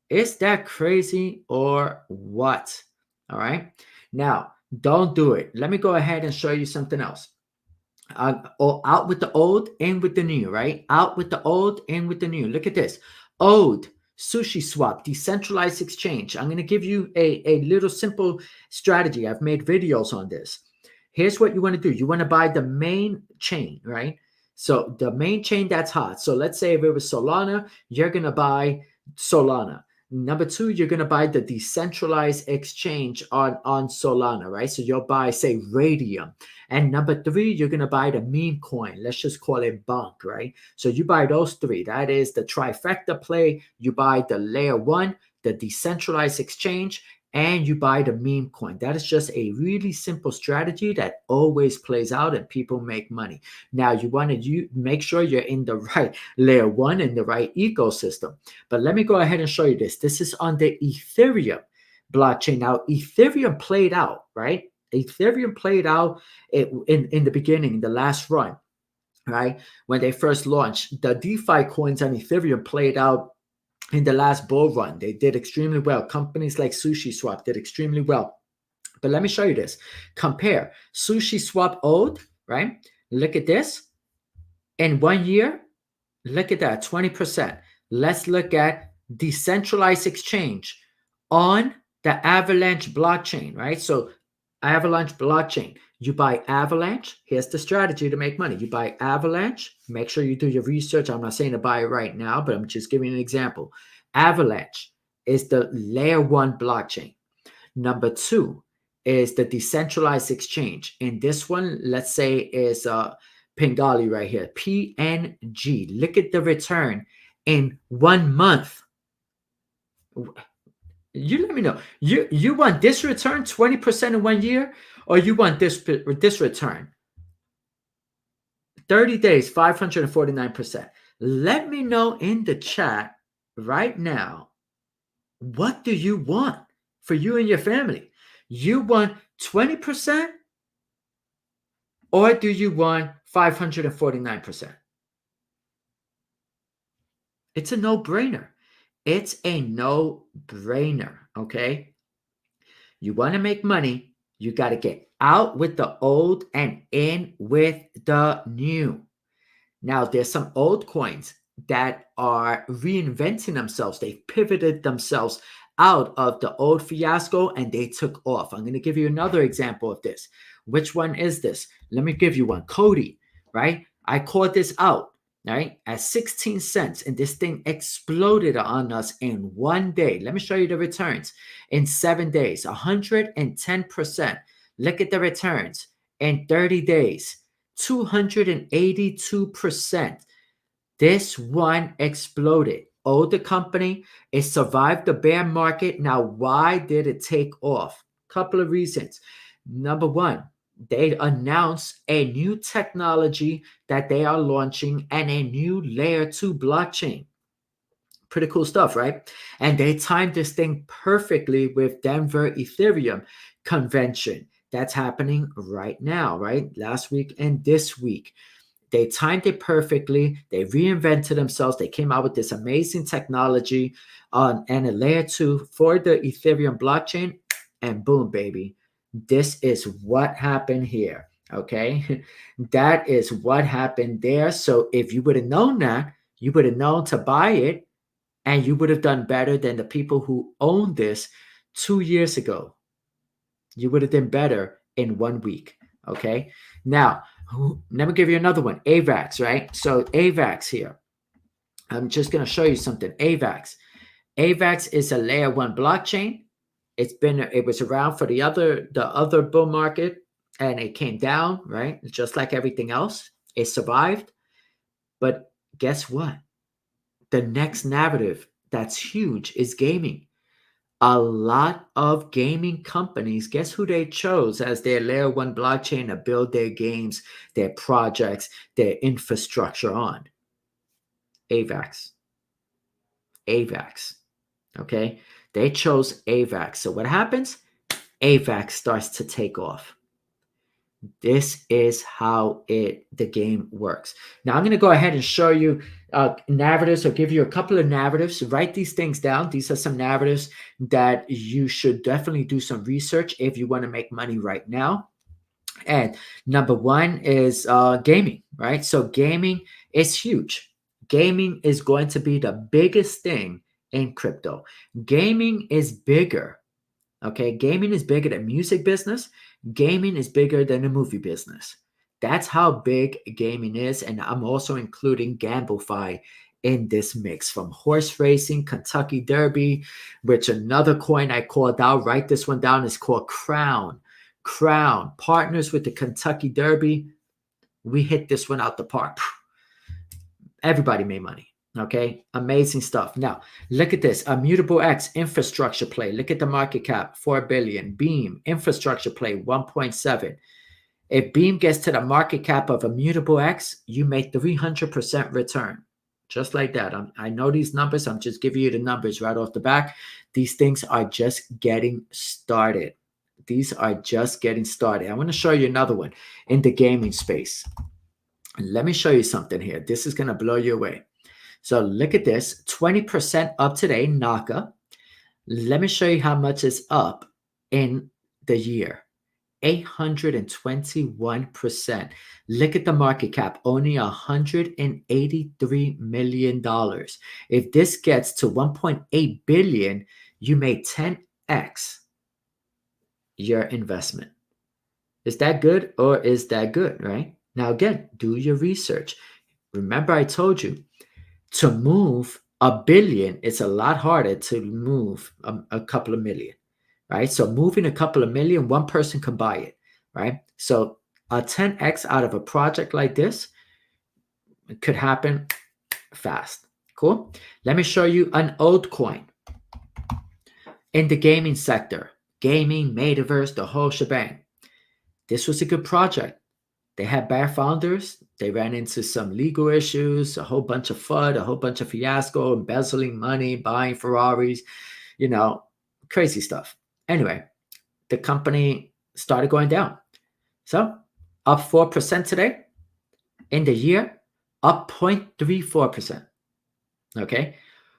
Speaker 1: Is that crazy or what? All right. Now, don't do it. Let me go ahead and show you something else. Out with the old, in with the new, right? Out with the old, in with the new. Look at this. Old Sushi Swap, decentralized exchange. I'm going to give you a little simple strategy. I've made videos on this. Here's what you want to do. You want to buy the main chain, right? So the main chain that's hot. So let's say if it was Solana, you're going to buy Solana. Number two, you're going to buy the decentralized exchange on Solana, right? So you'll buy, say, Radium. And number three, you're going to buy the meme coin. Let's just call it BUNK, right? So you buy those three. That is the trifecta play. You buy the layer one, the decentralized exchange, and you buy the meme coin. That is just a really simple strategy that always plays out and people make money. Now, you want to make sure you're in the right layer one in the right ecosystem. But let me go ahead and show you this. This is on the Ethereum blockchain. Now, Ethereum played out, right? Ethereum played out in the beginning, the last run, right? When they first launched, the DeFi coins on Ethereum played out in the last bull run. They did extremely well. Companies like SushiSwap did extremely well. But let me show you this. Compare SushiSwap old, right? Look at this. In 1 year, look at that, 20%. Let's look at decentralized exchange on the Avalanche blockchain, right? So Avalanche blockchain. You buy Avalanche. Here's the strategy to make money. You buy Avalanche. Make sure you do your research. I'm not saying to buy it right now, but I'm just giving you an example. Avalanche is the layer one blockchain. Number two is the decentralized exchange. And this one, let's say, is Pingali right here. PNG. Look at the return in 1 month. You let me know. You want this return 20% in 1 year, or you want this return? 30 days, 549%. Let me know in the chat right now. What do you want for you and your family? You want 20%, or do you want 549%? It's a no-brainer. It's a no-brainer, okay? You want to make money, you got to get out with the old and in with the new. Now, there's some old coins that are reinventing themselves. They've pivoted themselves out of the old fiasco and they took off. I'm going to give you another example of this. Which one is this? Let me give you one. Cody, right? I called this out. Right, at 16 cents, and this thing exploded on us in 1 day. Let me show you the returns. In 7 days, 110%. Look at the returns. In 30 days, 282%. This one exploded. Oh, the company, it survived the bear market. Now, why did it take off? Couple of reasons. Number one, they announced a new technology that they are launching and a new layer 2 blockchain. Pretty cool stuff, right? And they timed this thing perfectly with Denver Ethereum convention. That's happening right now, right? Last week and this week. They timed it perfectly. They reinvented themselves. They came out with this amazing technology and a layer 2 for the Ethereum blockchain. And boom, baby. This is what happened here, okay? That is what happened there. So if you would have known that, you would have known to buy it, and you would have done better than the people who owned this 2 years ago. You would have done better in 1 week, okay? Now, let me give you another one, AVAX, right? So AVAX here. I'm just going to show you something. AVAX. AVAX is a layer 1 blockchain. It was around for the other bull market, and it came down, right? Just like everything else, it survived. But guess what? The next narrative that's huge is gaming. A lot of gaming companies, guess who they chose as their layer 1 blockchain to build their games, their projects, their infrastructure on? AVAX. AVAX. Okay? They chose AVAX. So what happens? AVAX starts to take off. This is how the game works. Now, I'm going to go ahead and show you narratives, or give you a couple of narratives. Write these things down. These are some narratives that you should definitely do some research if you want to make money right now. And number one is gaming, right? So gaming is huge. Gaming is going to be the biggest thing in crypto. Gaming is bigger. Okay, gaming is bigger than music business. Gaming is bigger than the movie business. That's how big gaming is. And I'm also including GambleFi in this mix, from horse racing, Kentucky Derby, which another coin I called out, write this one down, is called Crown. Crown partners with the Kentucky Derby. We hit this one out the park. Everybody made money. Okay, amazing stuff. Now, look at this. 𝗦𝗓𝗡𝗦𝗓𝗡 infrastructure play. Look at the market cap, 4 billion. Beam infrastructure play, 1.7. If Beam gets to the market cap of 𝗦𝗓𝗡𝗦𝗓𝗡, you make 300% return. Just like that. I know these numbers. I'm just giving you the numbers right off the back. These things are just getting started. These are just getting started. I want to show you another one in the gaming space. Let me show you something here. This is going to blow you away. So look at this, 20% up today, NACA. Let me show you how much is up in the year, 821%. Look at the market cap, only $183 million. If this gets to 1.8 billion, you make 10x your investment. Is that good or is that good, right? Now, again, do your research. Remember, I told you, to move $1 billion, it's a lot harder to move a couple of million, right? So moving a couple of million, one person can buy it, right? So a 10x out of a project like this, it could happen fast. Cool. Let me show you an old coin in the gaming sector. Gaming, metaverse, the whole shebang. This was a good project. They had bad founders. They ran into some legal issues, a whole bunch of FUD, a whole bunch of fiasco, embezzling money, buying Ferraris, you know, crazy stuff. Anyway, the company started going down. So up 4% today. In the year, up 0.34%. Okay.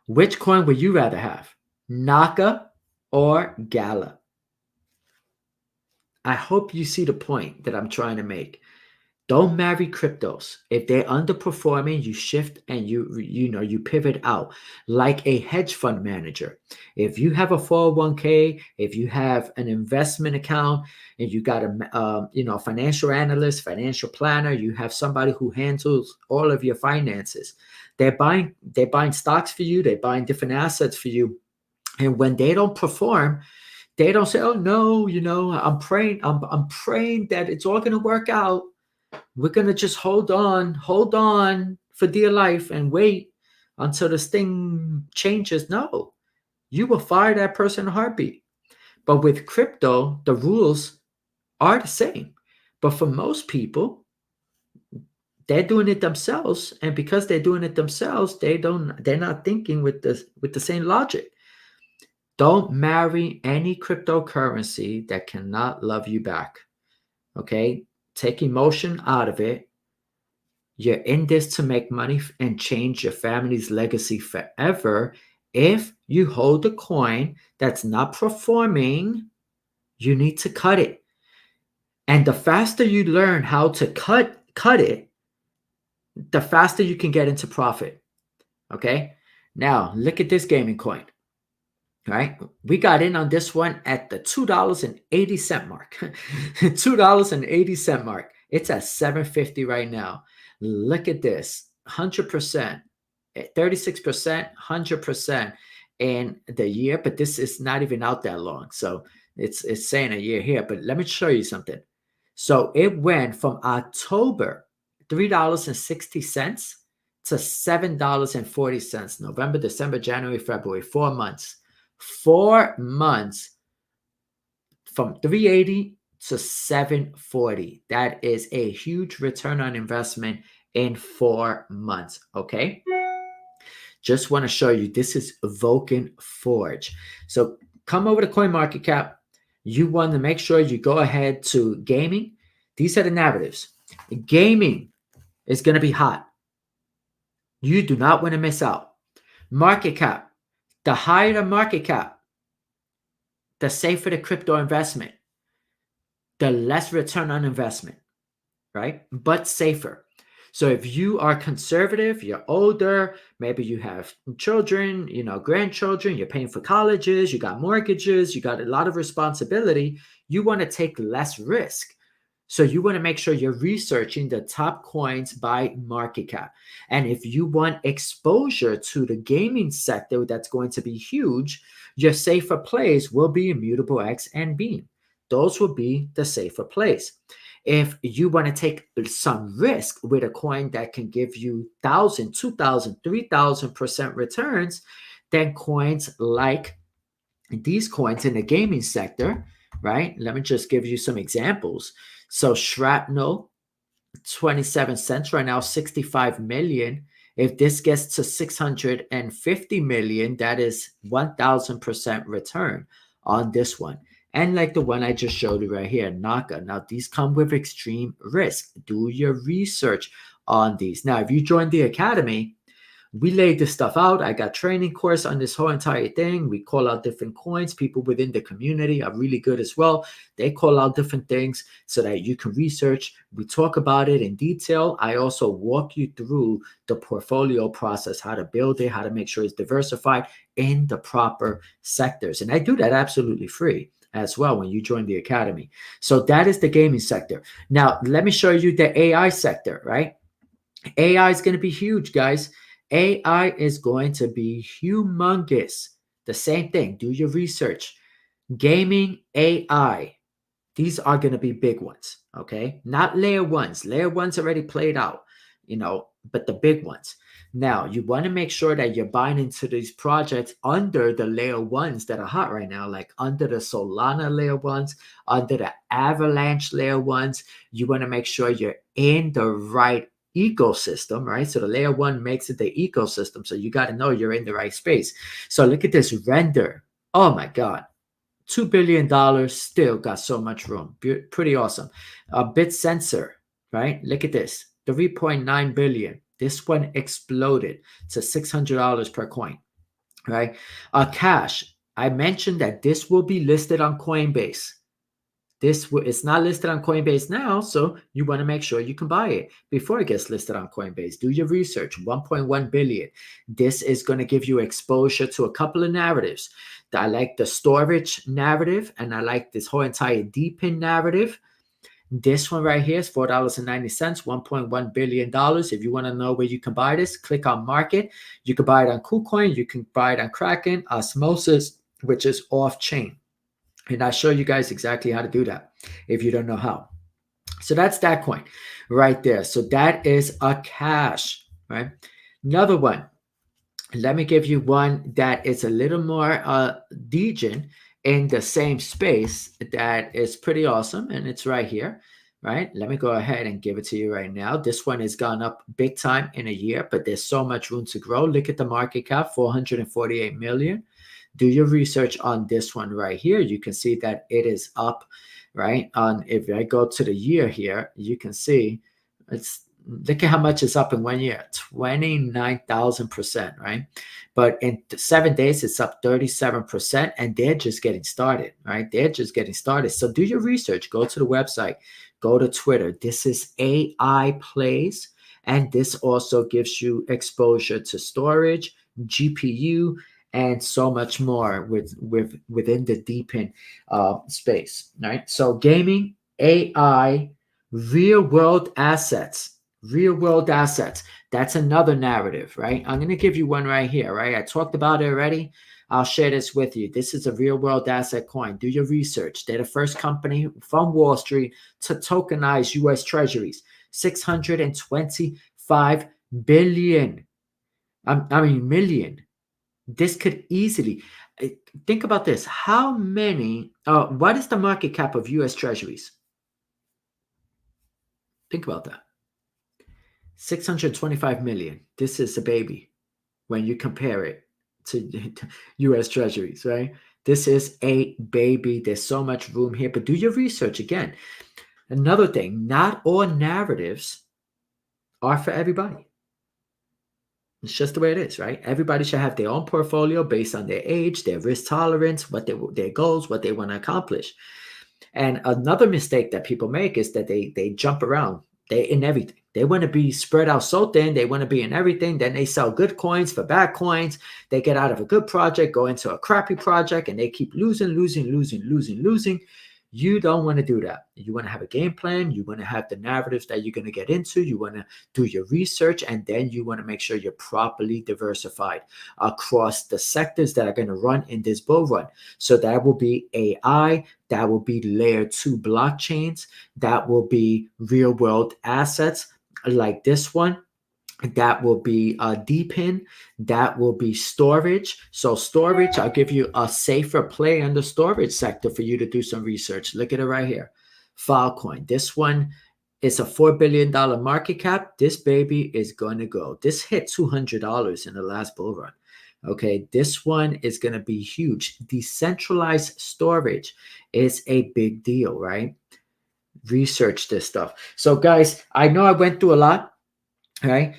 Speaker 1: Which coin would you rather have? NACA or Gala? I hope you see the point that I'm trying to make. Don't marry cryptos. If they're underperforming, you shift and you pivot out like a hedge fund manager. If you have a 401k, if you have an investment account, and you got a financial analyst, financial planner, you have somebody who handles all of your finances. They're buying stocks for you. They're buying different assets for you. And when they don't perform, they don't say, "Oh no, I'm praying that it's all going to work out. We're going to just hold on for dear life and wait until this thing changes." No, you will fire that person in a heartbeat. But with crypto, the rules are the same. But for most people, they're doing it themselves. And because they're doing it themselves, they're not thinking with the same logic. Don't marry any cryptocurrency that cannot love you back. Okay? Take emotion out of it. You're in this to make money and change your family's legacy forever. If you hold a coin that's not performing, you need to cut it. And the faster you learn how to cut it, the faster you can get into profit. Okay? Now, look at this gaming coin. All right, we got in on this one at the $2.80 mark. $2.80 mark. It's at $7.50 right now. Look at this, 100%, 36%, 100% in the year. But this is not even out that long, so it's saying a year here. But let me show you something. So it went from October $3.60 to $7.40. November, December, January, February, 4 months. 4 months from 380 to 740. That is a huge return on investment in 4 months. Okay. Just want to show you, this is Vulcan Forge. So come over to CoinMarketCap. You want to make sure you go ahead to gaming. These are the narratives. Gaming is going to be hot. You do not want to miss out. Market cap. The higher the market cap, the safer the crypto investment, the less return on investment, right? But safer. So if you are conservative, you're older, maybe you have children, grandchildren, you're paying for colleges, you got mortgages, you got a lot of responsibility, you want to take less risk. So you want to make sure you're researching the top coins by market cap. And if you want exposure to the gaming sector that's going to be huge, your safer plays will be 𝗦𝗡𝗎𝗓𝗓 and Beam. Those will be the safer plays. If you want to take some risk with a coin that can give you 1,000, 2,000, 3,000% returns, then coins like these coins in the gaming sector, right? Let me just give you some examples. So Shrapnel, 27 cents right now, 65 million. If this gets to 650 million, that is 1,000% return on this one. And like the one I just showed you right here, Naka. Now, these come with extreme risk. Do your research on these. Now, if you join the academy, we laid this stuff out. I got training course on this whole entire thing. We call out different coins. People within the community are really good as well. They call out different things so that you can research. We talk about it in detail. I also walk you through the portfolio process, how to build it, how to make sure it's diversified in the proper sectors. And I do that absolutely free as well when you join the academy. So that is the gaming sector. Now, let me show you the AI sector, right? AI is going to be huge, guys. AI is going to be humongous. The same thing. Do your research. Gaming, AI. These are going to be big ones, okay? Not layer ones. Layer ones already played out, but the big ones. Now, you want to make sure that you're buying into these projects under the layer ones that are hot right now, like under the Solana layer ones, under the Avalanche layer ones. You want to make sure you're in the right ecosystem, right? So the layer one makes it the ecosystem. So you got to know you're in the right space. So look at this render. Oh my God. $2 billion, still got so much room. Pretty awesome. Bit sensor, right? Look at this. 3.9 billion. This one exploded to $600 per coin, right? Cash. I mentioned that this will be listed on Coinbase. It's not listed on Coinbase now, so you want to make sure you can buy it before it gets listed on Coinbase. Do your research. 1.1 billion. This is going to give you exposure to a couple of narratives. I like the storage narrative, and I like this whole entire DePIN narrative. This one right here is $4.90, $1.1 billion. If you want to know where you can buy this, click on market. You can buy it on KuCoin. You can buy it on Kraken, Osmosis, which is off-chain. And I'll show you guys exactly how to do that if you don't know how. So that's that coin right there. So that is a cash, right? Another one. Let me give you one that is a little more degen in the same space that is pretty awesome. And it's right here, right? Let me go ahead and give it to you right now. This one has gone up big time in a year, but there's so much room to grow. Look at the market cap, 448 million. Do your research on this one right here. You can see that it is up, right? If I go to the year here, you can see look at how much it's up in 1 year, 29,000%, right? But in 7 days, it's up 37%, and they're just getting started, right? They're just getting started. So do your research. Go to the website. Go to Twitter. This is AI plays, and this also gives you exposure to storage, GPU, and so much more within the DePIN space, right? So gaming, AI, real-world assets. Real-world assets. That's another narrative, right? I'm going to give you one right here, right? I talked about it already. I'll share this with you. This is a real-world asset coin. Do your research. They're the first company from Wall Street to tokenize U.S. Treasuries. 625 billion. Million. This could easily, think about this. How many, what is the market cap of U.S. Treasuries? Think about that. 625 million. This is a baby when you compare it to U.S. Treasuries, right? This is a baby. There's so much room here, but do your research again. Another thing, not all narratives are for everybody. It's just the way it is, right? Everybody should have their own portfolio based on their age, their risk tolerance, what their goals, what they want to accomplish. And another mistake that people make is that they jump around. They're in everything. They want to be spread out so thin. They want to be in everything. Then they sell good coins for bad coins. They get out of a good project, go into a crappy project, and they keep losing. You don't want to do that. You want to have a game plan. You want to have the narratives that you're going to get into. You want to do your research, and then you want to make sure you're properly diversified across the sectors that are going to run in this bull run. So that will be AI, that will be layer 2 blockchains, that will be real world assets like this one, that will be DPIN, that will be storage. So storage, I'll give you a safer play in the storage sector for you to do some research. Look at it right here. Filecoin. This one is a $4 billion market cap. This baby is going to go. This hit $200 in the last bull run. Okay, this one is going to be huge. Decentralized storage is a big deal, right? Research this stuff. So guys, I know I went through a lot. Right?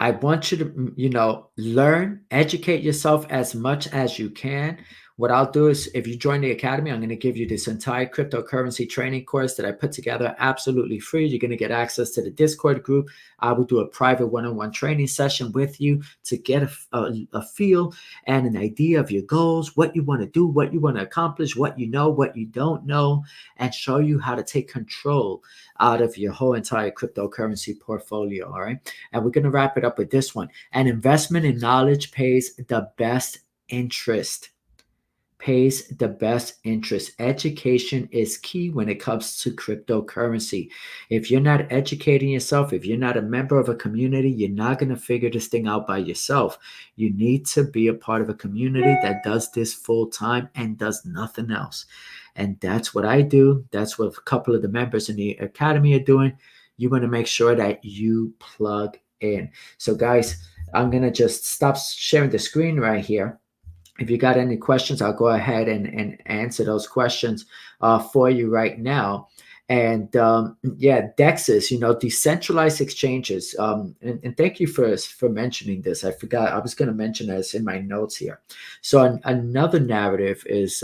Speaker 1: I want you to, learn, educate yourself as much as you can. What I'll do is, if you join the academy, I'm going to give you this entire cryptocurrency training course that I put together absolutely free. You're going to get access to the Discord group. I will do a private one-on-one training session with you to get a feel and an idea of your goals, what you want to do, what you want to accomplish, what you know, what you don't know, and show you how to take control out of your whole entire cryptocurrency portfolio. All right. And we're going to wrap it up with this one. An investment in knowledge pays the best interest. Pays the best interest. Education is key when it comes to cryptocurrency. If you're not educating yourself, if you're not a member of a community, you're not going to figure this thing out by yourself. You need to be a part of a community that does this full time and does nothing else. And that's what I do. That's what a couple of the members in the academy are doing. You want to make sure that you plug in. So guys, I'm going to just stop sharing the screen right here. If you got any questions, I'll go ahead and answer those questions for you right now. And yeah, DEXs, decentralized exchanges. And thank you for mentioning this. I forgot, I was going to mention this in my notes here. So another narrative is,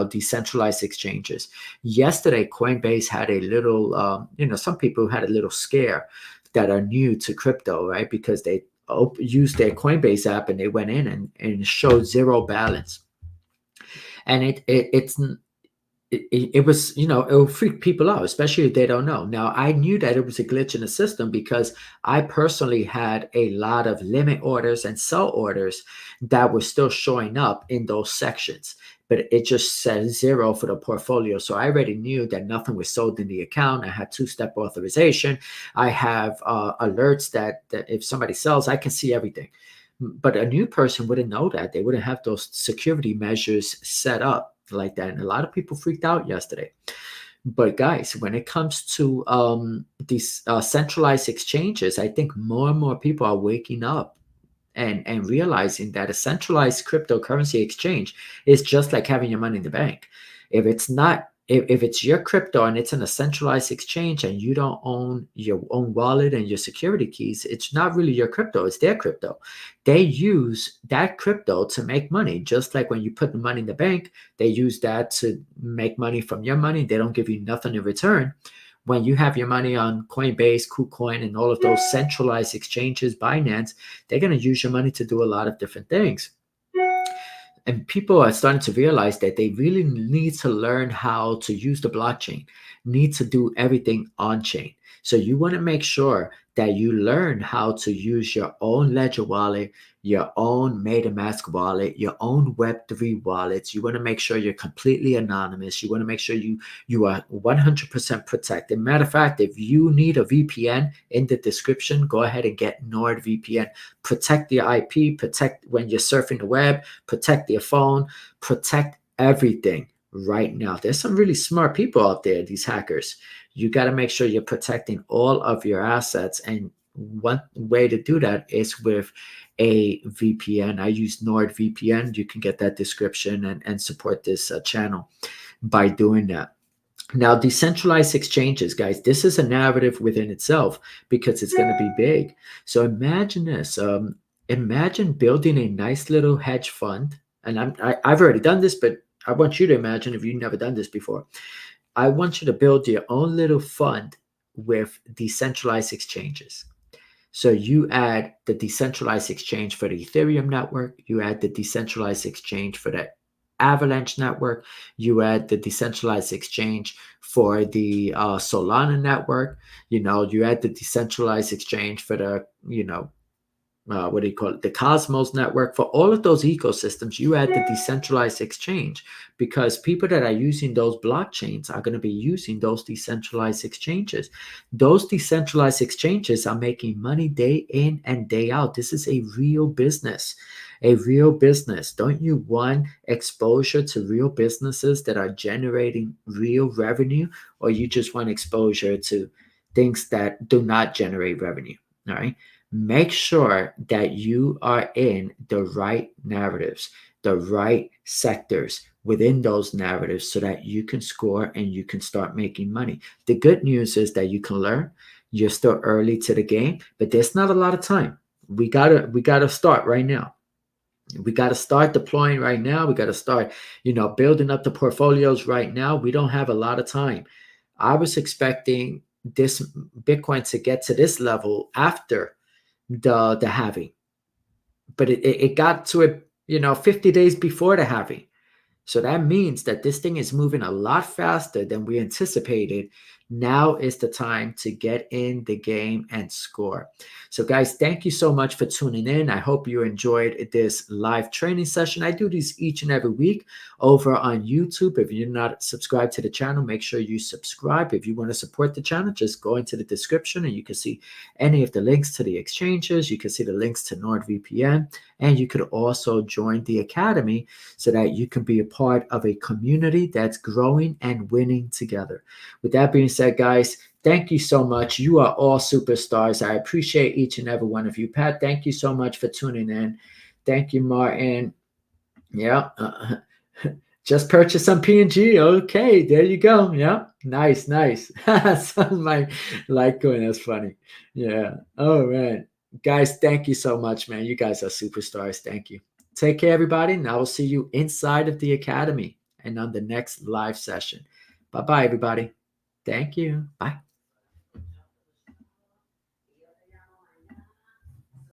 Speaker 1: decentralized exchanges. Yesterday, Coinbase had a little, some people had a little scare that are new to crypto, right? Because they used their Coinbase app and they went in and showed zero balance. And it was, it will freak people out, especially if they don't know. Now, I knew that it was a glitch in the system because I personally had a lot of limit orders and sell orders that were still showing up in those sections, but it just said zero for the portfolio. So I already knew that nothing was sold in the account. I had two-step authorization. I have alerts that if somebody sells, I can see everything. But a new person wouldn't know that. They wouldn't have those security measures set up like that. And a lot of people freaked out yesterday. But guys, when it comes to these centralized exchanges, I think more and more people are waking up and realizing that a centralized cryptocurrency exchange is just like having your money in the bank. If it's not, if it's your crypto and it's in a centralized exchange and you don't own your own wallet and your security keys, it's not really your crypto, it's their crypto. They use that crypto to make money. Just like when you put the money in the bank, they use that to make money from your money. They don't give you nothing in return. When you have your money on Coinbase, KuCoin, and all of those centralized exchanges, Binance, they're going to use your money to do a lot of different things. And people are starting to realize that they really need to learn how to use the blockchain, need to do everything on chain. So you want to make sure that you learn how to use your own Ledger wallet, your own MetaMask wallet, your own Web3 wallets. You want to make sure you're completely anonymous. You want to make sure you are 100% protected. Matter of fact, if you need a VPN, in the description, go ahead and get NordVPN. Protect your IP, protect when you're surfing the web, protect your phone, protect everything right now. There's some really smart people out there, these hackers. You got to make sure you're protecting all of your assets. And one way to do that is with a VPN. I use NordVPN. You can get that description and support this channel by doing that. Now, decentralized exchanges, guys, this is a narrative within itself because it's going to be big. So imagine this. Imagine building a nice little hedge fund. And I've already done this, but I want you to imagine if you've never done this before. I want you to build your own little fund with decentralized exchanges. So you add the decentralized exchange for the Ethereum network. You add the decentralized exchange for the Avalanche network. You add the decentralized exchange for the Solana network. You add the decentralized exchange for the, the Cosmos network. For all of those ecosystems, you add the decentralized exchange, because people that are using those blockchains are going to be using those decentralized exchanges. Those decentralized exchanges are making money day in and day out. This is a real business. A real business. Don't you want exposure to real businesses that are generating real revenue, or you just want exposure to things that do not generate revenue? All right. Make sure that you are in the right narratives, the right sectors within those narratives, so that you can score and you can start making money. The good news is that you can learn. You're still early to the game, but there's not a lot of time. We gotta start right now. We got to start deploying right now. We got to start, building up the portfolios right now. We don't have a lot of time. I was expecting this Bitcoin to get to this level after the halving, but it got to it 50 days before the halving. So that means that this thing is moving a lot faster than we anticipated. Now is the time to get in the game and score. So guys, thank you so much for tuning in. I hope you enjoyed this live training session. I do these each and every week over on YouTube. If you're not subscribed to the channel, make sure you subscribe. If you want to support the channel, just go into the description and you can see any of the links to the exchanges. You can see the links to NordVPN, and you could also join the Academy so that you can be a part of a community that's growing and winning together. With that being said, guys, thank you so much. You are all superstars. I appreciate each and every one of you. Pat, thank you so much for tuning in. Thank you, Martin. Yeah. Just purchase some PNG. Okay, there you go. Yeah. Nice. Sounds like Litecoin. That's funny. Yeah. Oh, man. Guys, thank you so much, man. You guys are superstars. Thank you. Take care, everybody. And I will see you inside of the Academy and on the next live session. Bye-bye, everybody. Thank you. Bye.